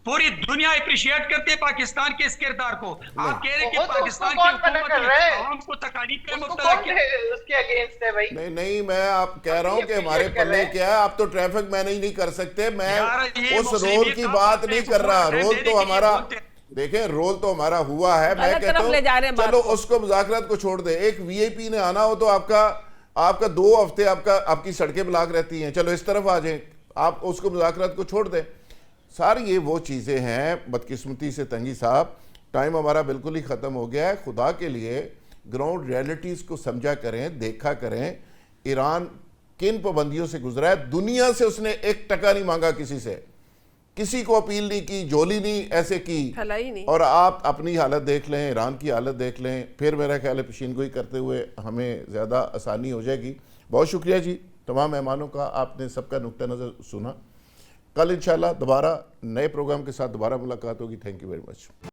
पूरी दुनिया अप्रिशिएट करते है पाकिस्तान के इस किरदार को। आप कह रहे हैं कि वो तो पाकिस्तान उसको की कौन मना हुकूमत कर ने रहा है? आवाम को तकलीफ में उसको मुब्तला कौन किया। उसके अगेंस्ट है भाई? नहीं, मैं आप कह रहा हूं कि हमारे appreciate कर पल्ले रहे हैं। क्या है। आप तो ट्रैफिक मैनेज नहीं कर सकते। मैं यार, ये उस मुस्लिम रोल ये की काम बात करते नहीं हैं, कर रहा। हुकूमत रोल देने तो के लिए हमारा, बोलते हैं। देखें रोल तो हमारा हुआ है। मैं गलत कहता तरफ ले जा रहे हूं हैं बात चलो को। उसको मुज़ाकरात को छोड़ दे। एक VIP ने आना हो तो आपका 2 हफ्ते आपकी सड़कें ब्लॉक रहती हैं। चलो इस तरफ आ जाए, आप उसको मुज़ाकरात को छोड़ दें। सारी ये वो चीज़ें हैं। बदकिस्मती से तंगी साहब, टाइम हमारा बिल्कुल ही ख़त्म हो गया है। खुदा के लिए ग्राउंड रियलिटीज़ को समझा करें, देखा करें। ईरान किन पाबंदियों से गुजरा है। दुनिया से उसने 1 टका नहीं मांगा, किसी से, किसी को अपील नहीं की, जोली नहीं ऐसे की। फैलाई नहीं। और आप अपनी हालत देख लें, ईरान की हालत देख लें, फिर मेरा ख्याल है पेशीनगोई करते हुए हमें ज़्यादा आसानी हो जाएगी। बहुत शुक्रिया जी तमाम मेहमानों का, आपने सबका नुक्ता नज़र सुना। कल इंशाल्लाह दोबारा नए प्रोग्राम के साथ दोबारा मुलाकात होगी। Thank you very much.